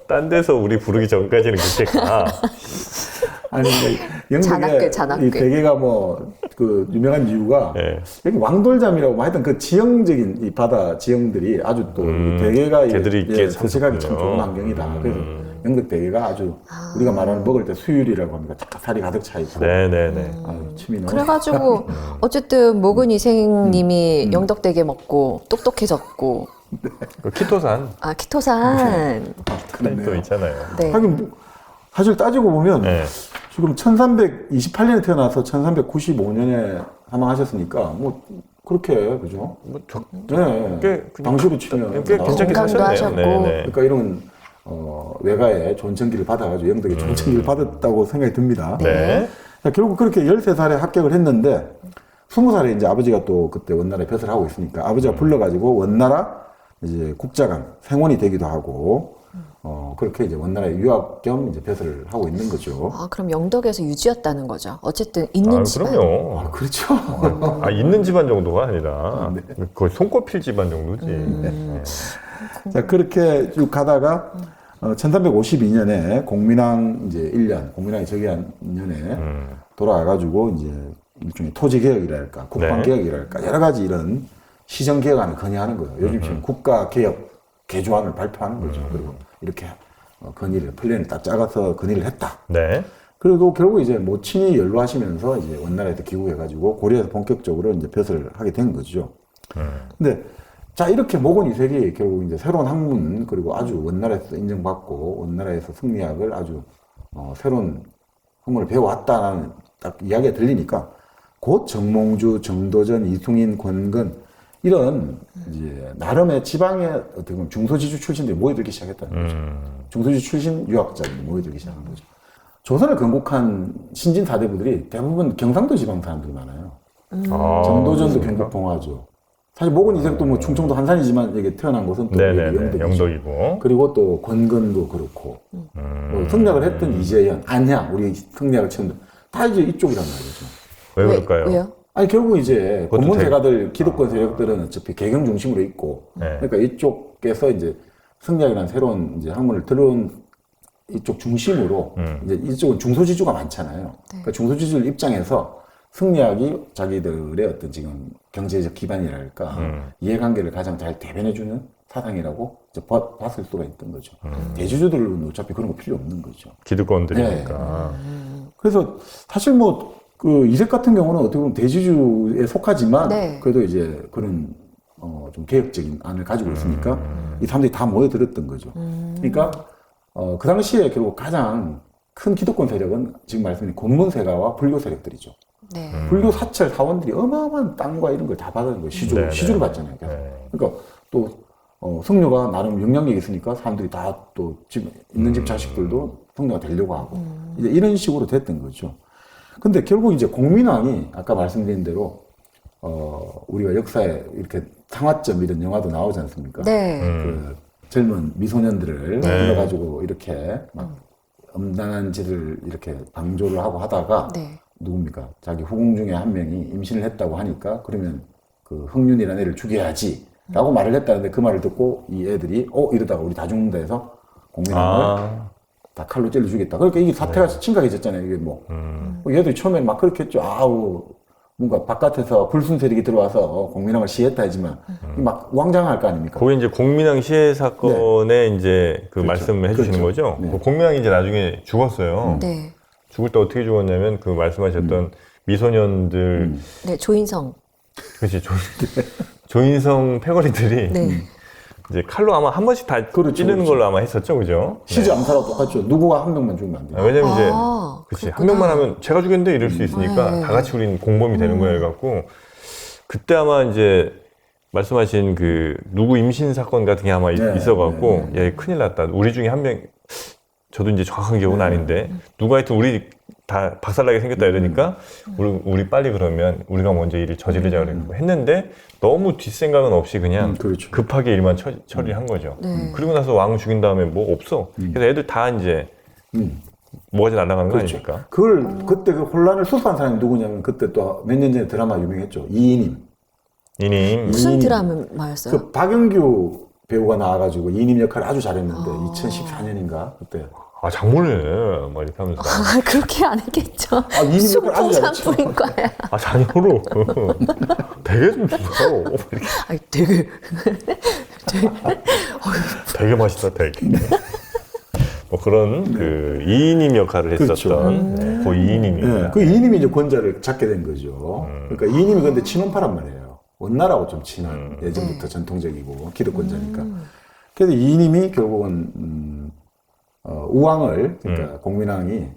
딴 데서 우리 부르기 전까지는 그렇게 가. 아니 영덕에 잔악괴. 이 대게가 뭐 그 유명한 이유가 네. 여기 왕돌잠이라고 뭐 하여튼 그 지형적인 이 바다 지형들이 아주 또 대게가 개들이 있게 서식하기 참 살았군요. 좋은 환경이다. 그래서 영덕 대게가 아주 우리가 말하는 먹을 때 수율이라고 합니다. 살이 가득 차 있고. 네네네. 아유, 침이 너무. 그래가지고 어쨌든 모근 이생님이 영덕 대게 먹고 똑똑해졌고. 그 키토산 아, 키토산. 또 그렇네요. 있잖아요. 네. 하긴 뭐, 사실 따지고 보면 네. 지금 1328년에 태어나서 1395년에 사망하셨으니까 뭐 그렇게 그죠? 뭐 네. 꽤 당시로 치면 꽤 괜찮게 건강도 사셨네요. 하셨고. 네네. 그러니까 이런 외가에 존청기를 받아가지고 영덕에 존청기를 받았다고 생각이 듭니다. 네. 자, 결국 그렇게 13살에 합격을 했는데 20살에 이제 아버지가 또 그때 원나라에 벼슬을 하고 있으니까 아버지가 불러가지고 원나라 이제 국자관 생원이 되기도 하고 그렇게 이제 원나라에 유학 겸 이제 벼슬을 하고 있는 거죠. 아, 그럼 영덕에서 유지였다는 거죠. 어쨌든 있는 아, 집안. 그럼요. 아, 그렇죠. 아, 있는 집안 정도가 아니라 거의 손꼽힐 집안 정도지. 네. 자, 그렇게 쭉 가다가 1352년에 공민왕 이제 1년, 공민왕이 즉위한 년에 돌아와가지고 이제 일종의 토지 개혁이랄까, 국방 네. 개혁이랄까 여러 가지 이런 시정 개혁안을 건의하는 거예요. 요즘 지금 국가 개혁 개조안을 발표하는 거죠. 그리고 이렇게 건의를 플랜을 딱 짜가서 건의를 했다. 네. 그리고 결국 이제 모친이 연로하시면서 이제 원나라에서 귀국해가지고 고려에서 본격적으로 이제 벼슬을 하게 된 거죠. 근데 자 이렇게 모건 이색이 결국 이제 새로운 학문 그리고 아주 원나라에서 인정받고 원나라에서 승리학을 아주 새로운 학문을 배워왔다는 딱 이야기가 들리니까 곧 정몽주, 정도전, 이숭인, 권근 이런 이제 나름의 지방의 어떻게 보면 중소지주 출신들이 모여들기 시작했다는 거죠. 중소지주 출신 유학자들이 모여들기 시작한 거죠. 조선을 건국한 신진 사대부들이 대부분 경상도 지방 사람들이 많아요. 아, 정도전도 그렇습니까? 경북 봉화죠. 사실 모건 이색도 뭐 충청도 한산이지만 여기 태어난 곳은 또 네네네. 영덕이죠. 영덕이고. 그리고 또 권근도 그렇고 뭐 성략을 했던 이재현, 안양 우리 성략을 치는 다 이제 이쪽이란 말이죠. 왜 그럴까요? 왜요? 아니 결국 이제 그것도 고문 되게- 세가들 기득권 세력들은 어차피 개경 중심으로 있고 네. 그러니까 이쪽에서 이제 성략이라는 새로운 이제 학문을 들어온 이쪽 중심으로 이제 이쪽은 중소지주가 많잖아요. 그러니까 중소지주 입장에서 승리학이 자기들의 어떤 지금 경제적 기반이랄까 이해관계를 가장 잘 대변해주는 사상이라고 이제 봤을 수가 있던 거죠. 대주주들은 어차피 그런 거 필요 없는 거죠. 기득권들이니까. 그래서 사실 뭐 그 이색 같은 경우는 어떻게 보면 대주주에 속하지만 네. 그래도 이제 그런 좀 개혁적인 안을 가지고 있으니까 이 사람들이 다 모여들었던 거죠. 그러니까 그 당시에 결국 가장 큰 기득권 세력은 지금 말씀드린 권문세가와 불교 세력들이죠. 네. 불교 사찰 사원들이 어마어마한 땅과 이런 걸 다 받는 거예요. 시주를 네네. 시주를 받잖아요. 계속. 네. 그러니까 또 승려가 나름 영향력이 있으니까 사람들이 다 또 집 있는 집 자식들도 승려가 되려고 하고 이제 이런 식으로 됐던 거죠. 근데 결국 이제 공민왕이 아까 말씀드린 대로 우리가 역사에 이렇게 상화점 이런 영화도 나오지 않습니까? 네. 그 젊은 미소년들을 불러가지고 이렇게 막 음란한 짓을 이렇게 방조를 하고 하다가 네. 누굽니까? 자기 후궁 중에 한 명이 임신을 했다고 하니까 그러면 그 흥륜이라는 애를 죽여야지 라고 말을 했다는데 그 말을 듣고 이 애들이 이러다가 우리 다 죽는다 해서 공민왕을 다 칼로 찔러 주겠다. 그러니까 이게 사태가 심각해졌잖아요. 이게 뭐. 얘들이 처음엔 막 그렇게 했죠. 아우, 뭔가 바깥에서 불순 세력이 들어와서 공민왕을 시했다 하지만 막 우왕좌왕할 거 아닙니까? 거기 이제 공민왕 시해 사건에 이제 그 그렇죠. 말씀을 해주시는 그렇죠. 거죠. 네. 그 공민왕이 이제 나중에 죽었어요. 네. 죽을 때 어떻게 죽었냐면 그 말씀하셨던 미소년들, 네, 조인성. 그렇지 조인성 패거리들이 네. 이제 칼로 아마 한 번씩 다 그렇죠, 찌르는 그렇죠. 걸로 아마 했었죠, 그죠? 시즈 암살하고 똑같죠. 누구가 한 명만 죽으면 안 돼요. 왜냐면 이제 아, 그치 한 그렇구나. 명만 하면 제가 죽였는데 이럴 수 있으니까 네. 다 같이 우린 공범이 되는 거예요. 갖고 그때 아마 이제 말씀하신 그 누구 임신 사건 같은 게 아마 네, 있어갖고 야 큰일 났다. 우리 중에 한 명 저도 이제 정확한 기억은 아닌데 누가 하여튼 우리 다 박살나게 생겼다 이러니까 우리 빨리 그러면 우리가 먼저 일을 저지르자 그랬고 했는데 너무 뒷생각은 없이 그냥 그렇죠. 급하게 일만 처리한 거죠. 네. 그리고 나서 왕 죽인 다음에 뭐 없어. 그래서 애들 다 이제 뭐가 날아가는 거 그렇죠. 아닙니까? 그걸 그때 그 혼란을 수습한 사람이 누구냐면 그때 또 몇 년 전에 드라마 유명했죠. 이인임. 이님 무슨 이인임. 드라마였어요? 그 박영규 배우가 나와가지고 이인임 역할을 아주 잘했는데 2014년인가 그때. 아 장모네 막 이렇게 하면서 아, 그렇게 안 했겠죠. 이인임 역할 아주 잘했죠. 순풍산부인과야. 아 자녀로 되게 좀 주세요. 이렇게 아니, 되게. 되게 맛있다 되게. 뭐 그런 그 이인임 역할을 그렇죠. 했었던 네, 그 이인임입니다. 네, 그 이인임이 이제 권좌를 잡게 된 거죠. 그러니까 이인임이 근데 친원파란 말이에요. 원나라하고 좀 친한 예전부터 전통적이고 기득권자니까. 그래서 이인임이 결국은 우왕을 그러니까 공민왕이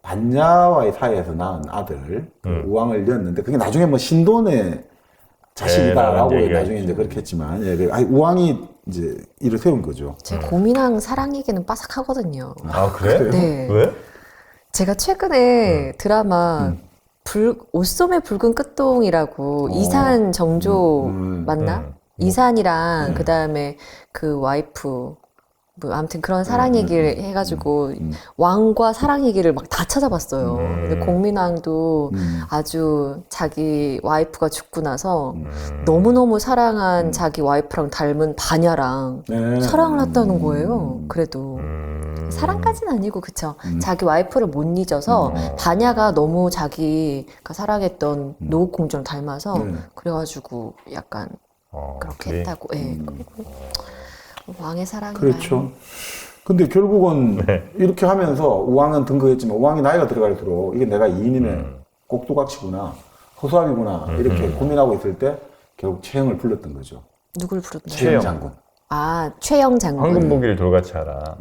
반야와의 사이에서 낳은 아들 그 우왕을 낳았는데 그게 나중에 뭐 신돈의 자식이다라고 네, 나는 나중에 이제 그렇게 했지만 우왕이 이제 일을 세운 거죠. 제 고민왕 사랑 얘기는 빠삭하거든요. 아 그래? 네. 왜? 제가 최근에 드라마 옷소매 붉은 끝동이라고 이산 정조 맞나? 이산이랑 그 다음에 그 와이프 뭐 아무튼 그런 사랑 얘기를 해가지고 왕과 사랑 얘기를 막 다 찾아봤어요. 근데 공민왕도 아주 자기 와이프가 죽고 나서 너무너무 사랑한 자기 와이프랑 닮은 반야랑 네. 사랑을 했다는 거예요. 그래도 사랑까지는 아니고 그쵸. 자기 와이프를 못 잊어서 반야가 너무 자기가 사랑했던 노국공주랑 닮아서 그래가지고 약간 그렇게 그래. 했다고. 예. 그리고 왕의 사랑이 그렇죠. 근데 결국은 네. 이렇게 하면서 우왕은 등극했지만 우왕이 나이가 들어갈수록 이게 내가 이인임의 꼭두각시구나, 허수아비구나 이렇게 고민하고 있을 때 결국 최영을 불렀던 거죠. 누굴 부르나요? 최영 장군. 아 최영 장군. 황금 보기를 돌같이 하라.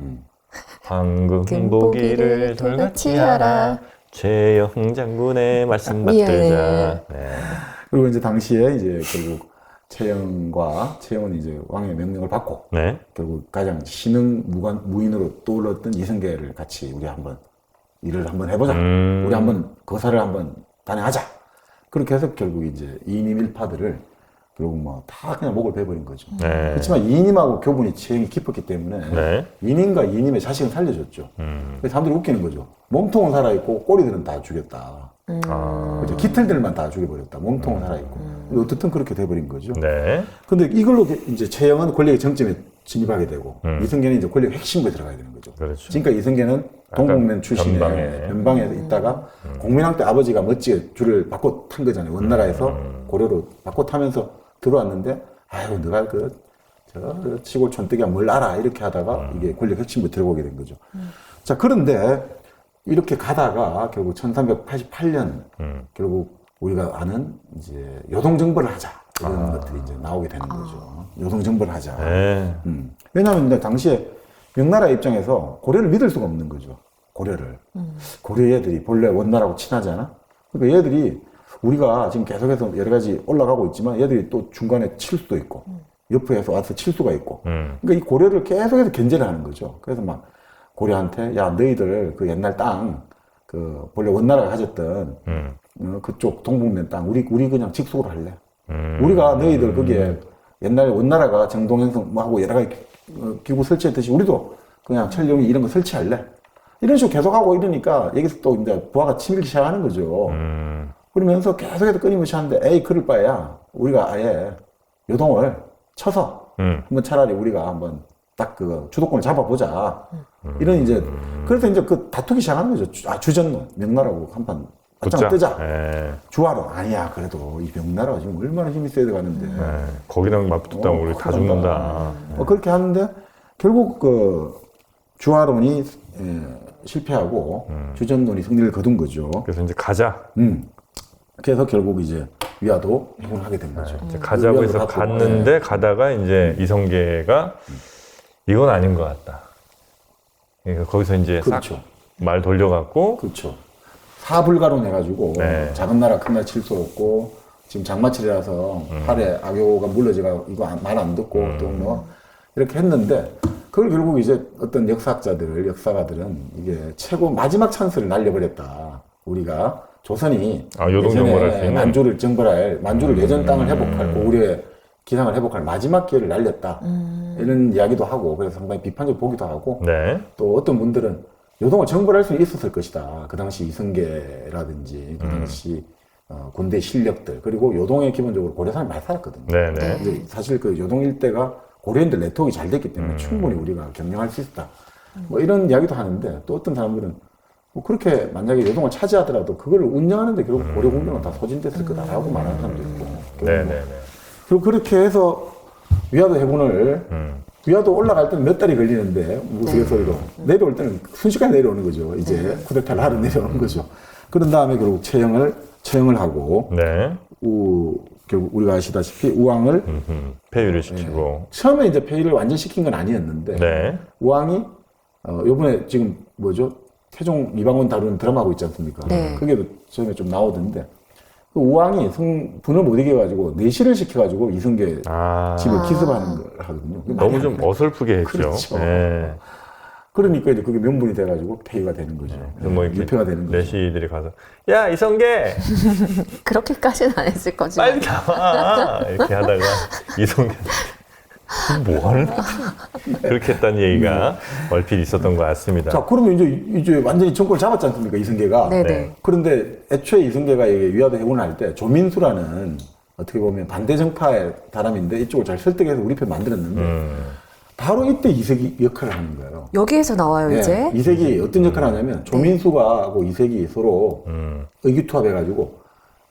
황금 보기를 돌같이 하라. 최영 장군의 말씀 미안해. 받들자. 네. 그리고 이제 당시에 이제 결국 최영은 이제 왕의 명령을 받고 네. 결국 가장 신흥 무인으로 떠올랐던 이성계를 같이 우리 한번 일을 한번 해보자. 우리 한번 거사를 한번 단행하자. 그렇게 해서 결국 이제 이인임 일파들을 결국 뭐 다 그냥 목을 베버린 거죠. 네. 그렇지만 이인임하고 교분이 최영이 깊었기 때문에 네. 이인임과 이인임의 자식은 살려줬죠. 그래서 사람들이 웃기는 거죠. 몸통은 살아있고 꼬리들은 다 죽였다. 그죠? 깃털들만 다 죽여버렸다. 몸통은 살아있고. 근데 어떻든 그렇게 돼버린 거죠. 네. 근데 이걸로 이제 최영은 권력의 정점에 진입하게 되고 이성계는 이제 권력의 핵심부에 들어가야 되는 거죠. 그렇죠. 지금까지 이성계는 동국면 출신의 변방에. 변방에 있다가 공민왕 때 아버지가 멋지게 줄을 바꿔 탄 거잖아요. 원나라에서 고려로 바꿔 타면서 들어왔는데 아유 너가 저 시골 촌뜨기야 뭘 알아 이렇게 하다가 이게 권력 핵심부에 들어오게 된 거죠. 자 그런데 이렇게 가다가 결국 1388년 결국 우리가 아는 이제 요동정벌을 하자 이런 것들이 이제 나오게 되는 거죠. 요동정벌을 하자. 네. 왜냐하면 근데 당시에 명나라 입장에서 고려를 믿을 수가 없는 거죠. 고려를. 고려 얘들이 본래 원나라하고 친하잖아. 그러니까 얘들이 우리가 지금 계속해서 여러 가지 올라가고 있지만 얘들이 또 중간에 칠 수도 있고 옆에서 와서 칠 수가 있고. 그러니까 이 고려를 계속해서 견제를 하는 거죠. 그래서 막 고려한테 야 너희들 그 옛날 땅 그 원래 원나라가 가졌던 그쪽 동북면 땅 우리 그냥 직속으로 할래. 우리가 너희들 거기에 옛날에 원나라가 정동행성 뭐 하고 여러 가지 기구 설치했듯이 우리도 그냥 철룡이 이런 거 설치할래. 이런 식으로 계속하고 이러니까 여기서 또 이제 부하가 치밀기 시작하는 거죠. 그러면서 계속해서 끊임없이 하는데 에이 그럴 바에야 우리가 아예 요동을 쳐서 한번 차라리 우리가 한번 딱 그 주도권을 잡아보자. 이런 이제 그래서 이제 그 다투기 시작하는 거죠. 주전론 명나라고 한판 맞짱 뜨자. 주화론 아니야. 그래도 이 명나라가 지금 얼마나 힘이 세게 가는데 거기랑 맞붙었다면 우리 다 죽는다. 그렇게 하는데 결국 그 주화론이 실패하고 주전론이 승리를 거둔 거죠. 그래서 이제 가자. 그래서 결국 이제 위화도 해군을 하게 된 거죠. 이제 가자고 해서 갔는데 가다가 이제 이성계가 이건 아닌 것 같다. 그러니까 거기서 이제 그렇죠. 싹 말 돌려갖고 그렇죠. 사불가론 해가지고 네. 작은 나라 큰 나라 칠 수 없고 지금 장마철이라서 팔에 악요가 물러져가 이거 말 안 듣고 또 뭐 이렇게 했는데 그걸 결국 이제 어떤 역사가들은 이게 최고 마지막 찬스를 날려버렸다. 우리가 조선이 요동 정벌할 수 있는 만주를 예전 땅을 회복할 고구려의 기상을 회복할 마지막 기회를 날렸다. 이런 이야기도 하고 그래서 상당히 비판적으로 보기도 하고 네. 또 어떤 분들은 요동을 정벌할 수는 있었을 것이다. 그 당시 이성계라든지 그 당시 군대 실력들 그리고 요동에 기본적으로 고려사람이 많이 살았거든요. 네네. 근데 사실 그 요동 일대가 고려인들 네트워크가 잘 됐기 때문에 충분히 우리가 경영할 수 있다. 뭐 이런 이야기도 하는데 또 어떤 사람들은 뭐 그렇게 만약에 요동을 차지하더라도 그걸 운영하는데 결국 고려 공격은 다 소진됐을 거다라고 말하는 사람도 있고. 네네네. 그리고 그렇게 해서 위화도 해군을 위화도 올라갈 때는 몇 달이 걸리는데 우스갯소리로 내려올 때는 순식간에 내려오는 거죠. 이제 쿠데타를 하러 내려오는 거죠. 그런 다음에 결국 처형을 하고 네. 결국 우리가 아시다시피 우왕을 폐위를 시키고. 처음에 이제 폐위를 완전 시킨 건 아니었는데 네. 우왕이 요번에 지금 뭐죠? 태종 이방원 다루는 드라마하고 있지 않습니까? 네. 그게 처음에 좀 나오던데 그 우왕이 분을 못 이겨가지고 내시를 시켜가지고 이성계 집을 기습하는 걸 하거든요. 너무 좀 어설프게 했죠. 그렇죠. 네. 그러니까 이제 그게 명분이 돼가지고 폐위가 되는 거죠. 뭐 이렇게 유폐가 되는 거죠. 내시들이 가서 야 이성계 그렇게까지는 안 했을 거지. 빨리 나와 이렇게 하다가 이성계 뭐 하는 거지? 그렇게 했다는 얘기가 얼핏 있었던 것 같습니다. 자, 그러면 이제 완전히 정권을 잡았지 않습니까, 이성계가? 네네. 네. 그런데 애초에 이성계가 위화도 해군을 할 때 조민수라는 어떻게 보면 반대 정파의 사람인데 이쪽을 잘 설득해서 우리 편 만들었는데 바로 이때 이색이 역할을 하는 거예요. 여기에서 나와요, 이제. 이색이 어떤 역할을 하냐면 조민수가 하고 이색이 서로 의기투합해가지고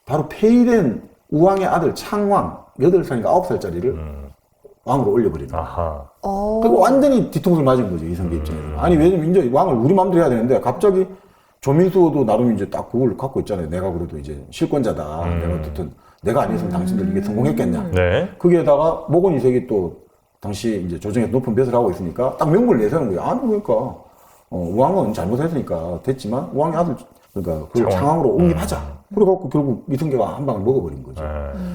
바로 폐위된 우왕의 아들 창왕 8살인가 9살짜리를 왕으로 올려버립니다. 아하. 그리고 완전히 뒤통수를 맞은 거죠, 이성계 입장에서. 아니, 왜냐면 이제 왕을 우리 마음대로 해야 되는데 갑자기 조민수도 나름 이제 딱 그걸 갖고 있잖아요. 내가 그래도 이제 실권자다. 내가 어쨌든 내가 아니었으면 당신들 이게 성공했겠냐. 네. 거기에다가 목원 이색이 또 당시 이제 조정에서 높은 벼슬을 하고 있으니까 딱 명분을 내세우는 거예요. 아니, 그러니까, 왕은 잘못했으니까 됐지만 왕의 아들, 그러니까 그걸 창왕으로 옹립하자. 그래갖고 결국 이성계가 한 방을 먹어버린 거죠.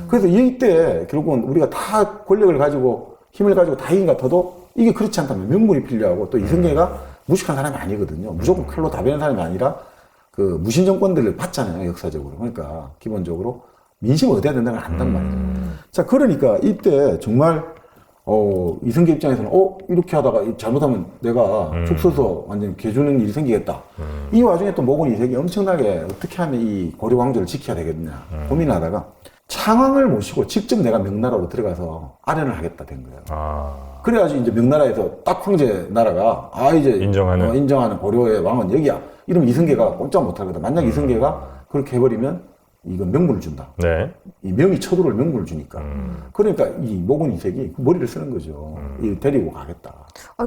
그래서 이때 결국은 우리가 다 권력을 가지고 힘을 가지고 다 이긴 것 같아도 이게 그렇지 않다면 명분이 필요하고 또 이성계가 무식한 사람이 아니거든요. 무조건 칼로 다 베는 사람이 아니라 그 무신 정권들을 봤잖아요, 역사적으로. 그러니까 기본적으로 민심을 얻어야 된다는 걸 안단 말이죠. 자, 그러니까 이때 정말 이성계 입장에서는 이렇게 하다가 잘못하면 내가 죽 서서 완전 개주는 일이 생기겠다. 이 와중에 또 목원 이색이 엄청나게 어떻게 하면 이 고려 왕조를 지켜야 되겠냐 고민하다가 창왕을 모시고 직접 내가 명나라로 들어가서 아련을 하겠다 된 거예요. 그래야지 이제 명나라에서 딱 황제 나라가 이제 인정하는 고려의 왕은 여기야. 이러면 이성계가 꼼짝 못할 거다. 만약 이성계가 그렇게 해버리면 이건 명분을 준다. 네. 이 명이 쳐들어올 명분을 주니까. 그러니까 이 목원 이색이 머리를 쓰는 거죠. 이 데리고 가겠다.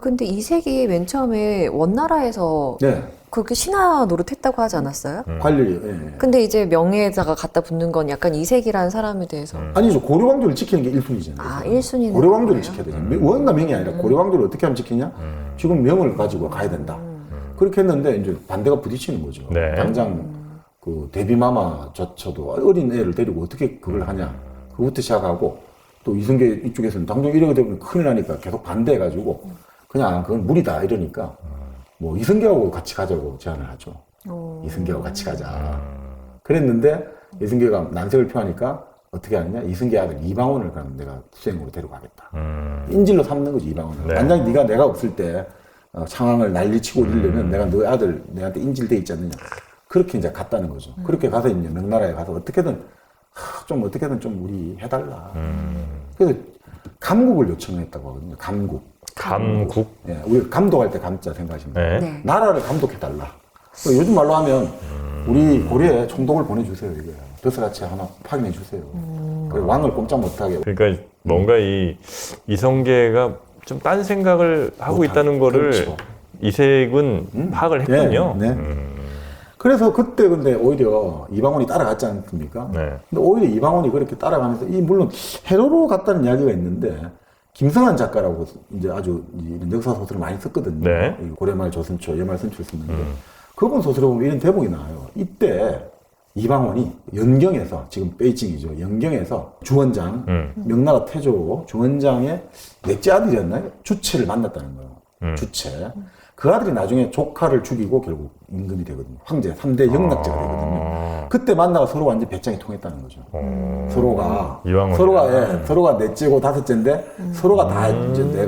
근데 이색이 맨 처음에 원나라에서 네. 그렇게 신하 노릇했다고 하지 않았어요? 관리. 근데 이제 명예에다가 갖다 붙는 건 약간 이색이라는 사람에 대해서. 아니죠. 고려 왕조를 지키는 게 1순위잖아요. 1순위는. 고려 왕조를 지켜야 되죠. 원과 명이 아니라 고려 왕조를 어떻게 하면 지키냐? 지금 명을 가지고 가야 된다. 그렇게 했는데 이제 반대가 부딪히는 거죠. 네. 당장 그 데뷔마마조차도 어린 애를 데리고 어떻게 그걸 하냐. 그것부터 시작하고 또 이승계 이쪽에서는 당장 이러게 되면 큰일 나니까 계속 반대해가지고 그냥 그건 무리다 이러니까 뭐 이승계하고 같이 가자고 제안을 하죠. 이승계하고 같이 가자. 그랬는데 이승계가 난색을 표하니까 어떻게 하느냐? 이승계 아들 이방원을 그럼 내가 수행으로 데려가겠다. 인질로 삼는 거지 이방원을. 네. 만약 내가 없을 때 상황을 난리치고 이러려면 내가 너 아들 내한테 인질돼 있지 않느냐. 그렇게 이제 갔다는 거죠. 그렇게 가서 이제 명나라에 가서 어떻게든 좀 우리 해달라. 그래서 감국을 요청했다고 하거든요. 감국. 예, 우리 감독할 때 감자 생각하시면 돼요. 네. 네. 나라를 감독해달라. 요즘 말로 하면 우리 고려에 총독을 보내주세요. 이게 벼슬아치 하나 파견해 주세요. 그리고 왕을 꼼짝 못하게. 그러니까 뭔가 이성계가 좀 딴 생각을 하고 있다는 거를 그렇죠. 이색은 파악을 했군요. 네, 네. 그래서 그때 근데 오히려 이방원이 따라갔지 않습니까? 네. 근데 오히려 이방원이 그렇게 따라가면서 물론 해로로 갔다는 이야기가 있는데 김성한 작가라고 이제 아주 이런 역사 소설을 많이 썼거든요. 네. 이 고려말 조선초, 예말 선초를 썼는데 그분 소설에 보면 이런 대목이 나와요. 이때 이방원이 연경에서 지금 베이징이죠. 연경에서 주원장, 명나라 태조 주원장의 넷째 아들이었나요? 주체를 만났다는 거예요. 주체. 그 아들이 나중에 조카를 죽이고 결국 임금이 되거든요. 황제, 3대 영락제가 되거든요. 그때 만나가 서로 완전 배짱이 통했다는 거죠. 서로가. 서로가 넷째고 다섯째인데 서로가 다 이제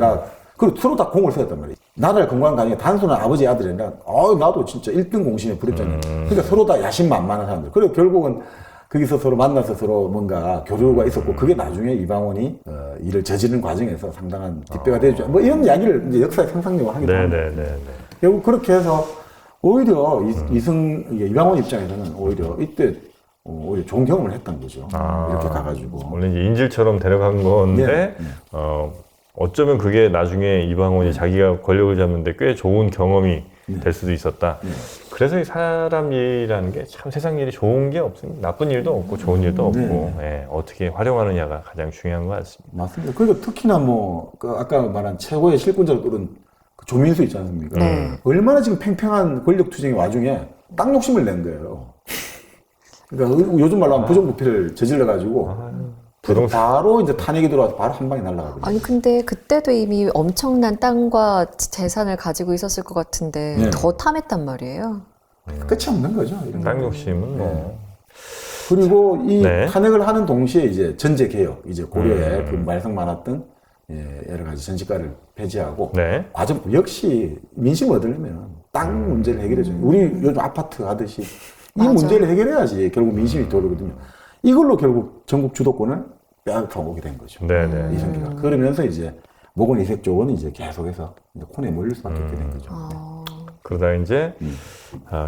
그리고 서로 다 공을 세웠단 말이에요. 나라를 건강한 가정에 단순한 아버지 아들이 아니라, 나도 진짜 1등 공신에 부렸잖아요. 그러니까 서로 다 야심만만한 사람들. 그리고 결국은 거기서 서로 만나서 서로 뭔가 교류가 있었고, 그게 나중에 이방원이 일을 저지르는 과정에서 상당한 뒷배가 되죠. 뭐 이런 이야기를 이제 역사의 상상력을 하기도 합니다. 결국 그렇게 해서 오히려 이방원 입장에서는 오히려 이때 오히려 좋은 경험을 했던 거죠. 이렇게 가가지고. 원래 이제 인질처럼 데려간 건데, 어쩌면 그게 나중에 이방원이 자기가 권력을 잡는데 꽤 좋은 경험이 될 수도 있었다. 그래서 이 사람 일이라는 게 참 세상 일이 좋은 게 없습니다. 나쁜 일도 없고 좋은 일도 없고 어떻게 활용하느냐가 가장 중요한 것 같습니다. 맞습니다. 그리고 특히나 아까 말한 최고의 실권자로 떠오른 그 조민수 있지 않습니까? 얼마나 지금 팽팽한 권력 투쟁의 와중에 땅 욕심을 낸 거예요. 그러니까 요즘 말로 하면 부정부패를 저질러가지고 바로 이제 탄핵이 들어와서 바로 한 방에 날아가거든요. 아니 근데 그때도 이미 엄청난 땅과 재산을 가지고 있었을 것 같은데 더 탐했단 말이에요. 끝이 없는 거죠. 이런 땅 거. 욕심은 뭐. 그리고 이 탄핵을 하는 동시에 이제 전제 개혁, 이제 고려에 그 말썽 많았던 여러 가지 전시가를 폐지하고 과정 역시 민심 얻으려면 땅 문제를 해결해줘요. 우리 요즘 아파트 하듯이 이 문제를 해결해야지 결국 민심이 돌거든요. 이걸로 결국 전국 주도권을 빼앗아오게 된 거죠. 이승기가. 그러면서 이제 목원 이색 쪽은 이제 계속해서 이제 콘에 몰릴 수밖에 없게 된 거죠. 그러다 이제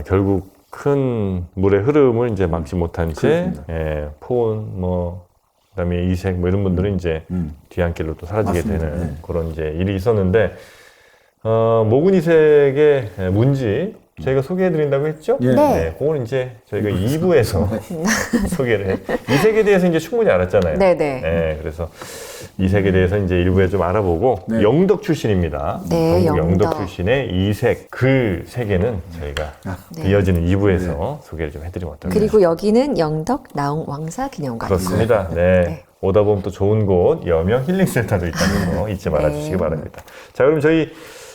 결국 큰 물의 흐름을 이제 막지 못한 채 포온 그다음에 이색 이런 분들은 이제 뒤안길로 또 사라지게 맞습니다. 되는 그런 이제 일이 있었는데 목은 이색의 문지 저희가 소개해드린다고 했죠? 그거는 이제 저희가 2부에서 소개를 해. 이색에 대해서 이제 충분히 알았잖아요. 그래서 이색에 대해서 이제 일부에 좀 알아보고 영덕 출신입니다. 전국 영덕 출신의 이색 그 세계는 저희가 이어지는 2부에서 소개를 좀 해드리면 어떨까요? 그리고 여기는 영덕 나홍 왕사 기념관. 그렇습니다. 오다 보면 또 좋은 곳 여명 힐링센터도 있다는 거 잊지 말아주시기 바랍니다. 자, 그럼 저희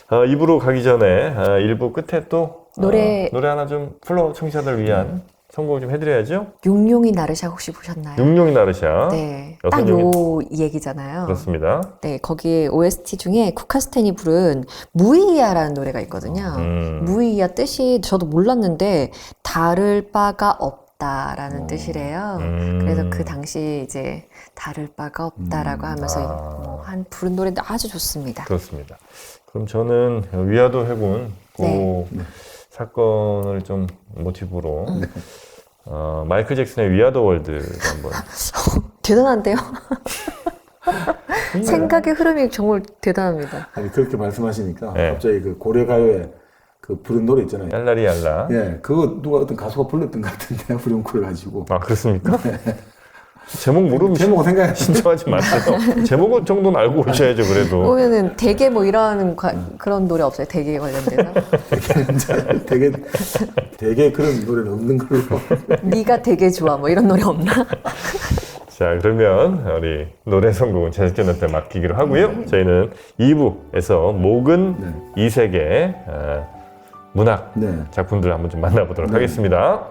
2부로 가기 전에 1부 끝에 또 노래 하나 좀 풀러 청취자들 위한 선곡을 좀 해드려야죠. 용용이 나르샤 혹시 보셨나요? 용용이 나르샤. 딱 요 얘기잖아요. 그렇습니다. 거기에 OST 중에 쿠카스텐이 부른 무이야라는 노래가 있거든요. 무이야 뜻이 저도 몰랐는데 다를 바가 없다라는 뜻이래요. 그래서 그 당시 이제 다를 바가 없다라고 하면서 부른 노래인데 아주 좋습니다. 그렇습니다. 그럼 저는 위화도 해군 사건을 좀 모티브로 마이클 잭슨의 위아더 월드를 한번 대단한데요? 생각의 흐름이 정말 대단합니다. 아니 그렇게 말씀하시니까 갑자기 그 고려가요에 그 부른 노래 있잖아요. 얄라리 얄라. 그거 누가 어떤 가수가 불렀던 것 같은데 후렴구를 가지고. 아 그렇습니까? 제목 모르면 제목 생각해 신청하지 마세요. 제목 정도는 알고 오셔야죠 그래도. 보면은 되게 이런 그런 노래 없어요? 되게 관련돼서? 되게 그런 노래는 없는 걸로. 네가 되게 좋아 이런 노래 없나? 자, 그러면 우리 노래 선곡은 제작진한테 맡기기로 하고요. 저희는 2부에서 목은 이색의 문학 네. 작품들을 한번 좀 만나보도록 하겠습니다.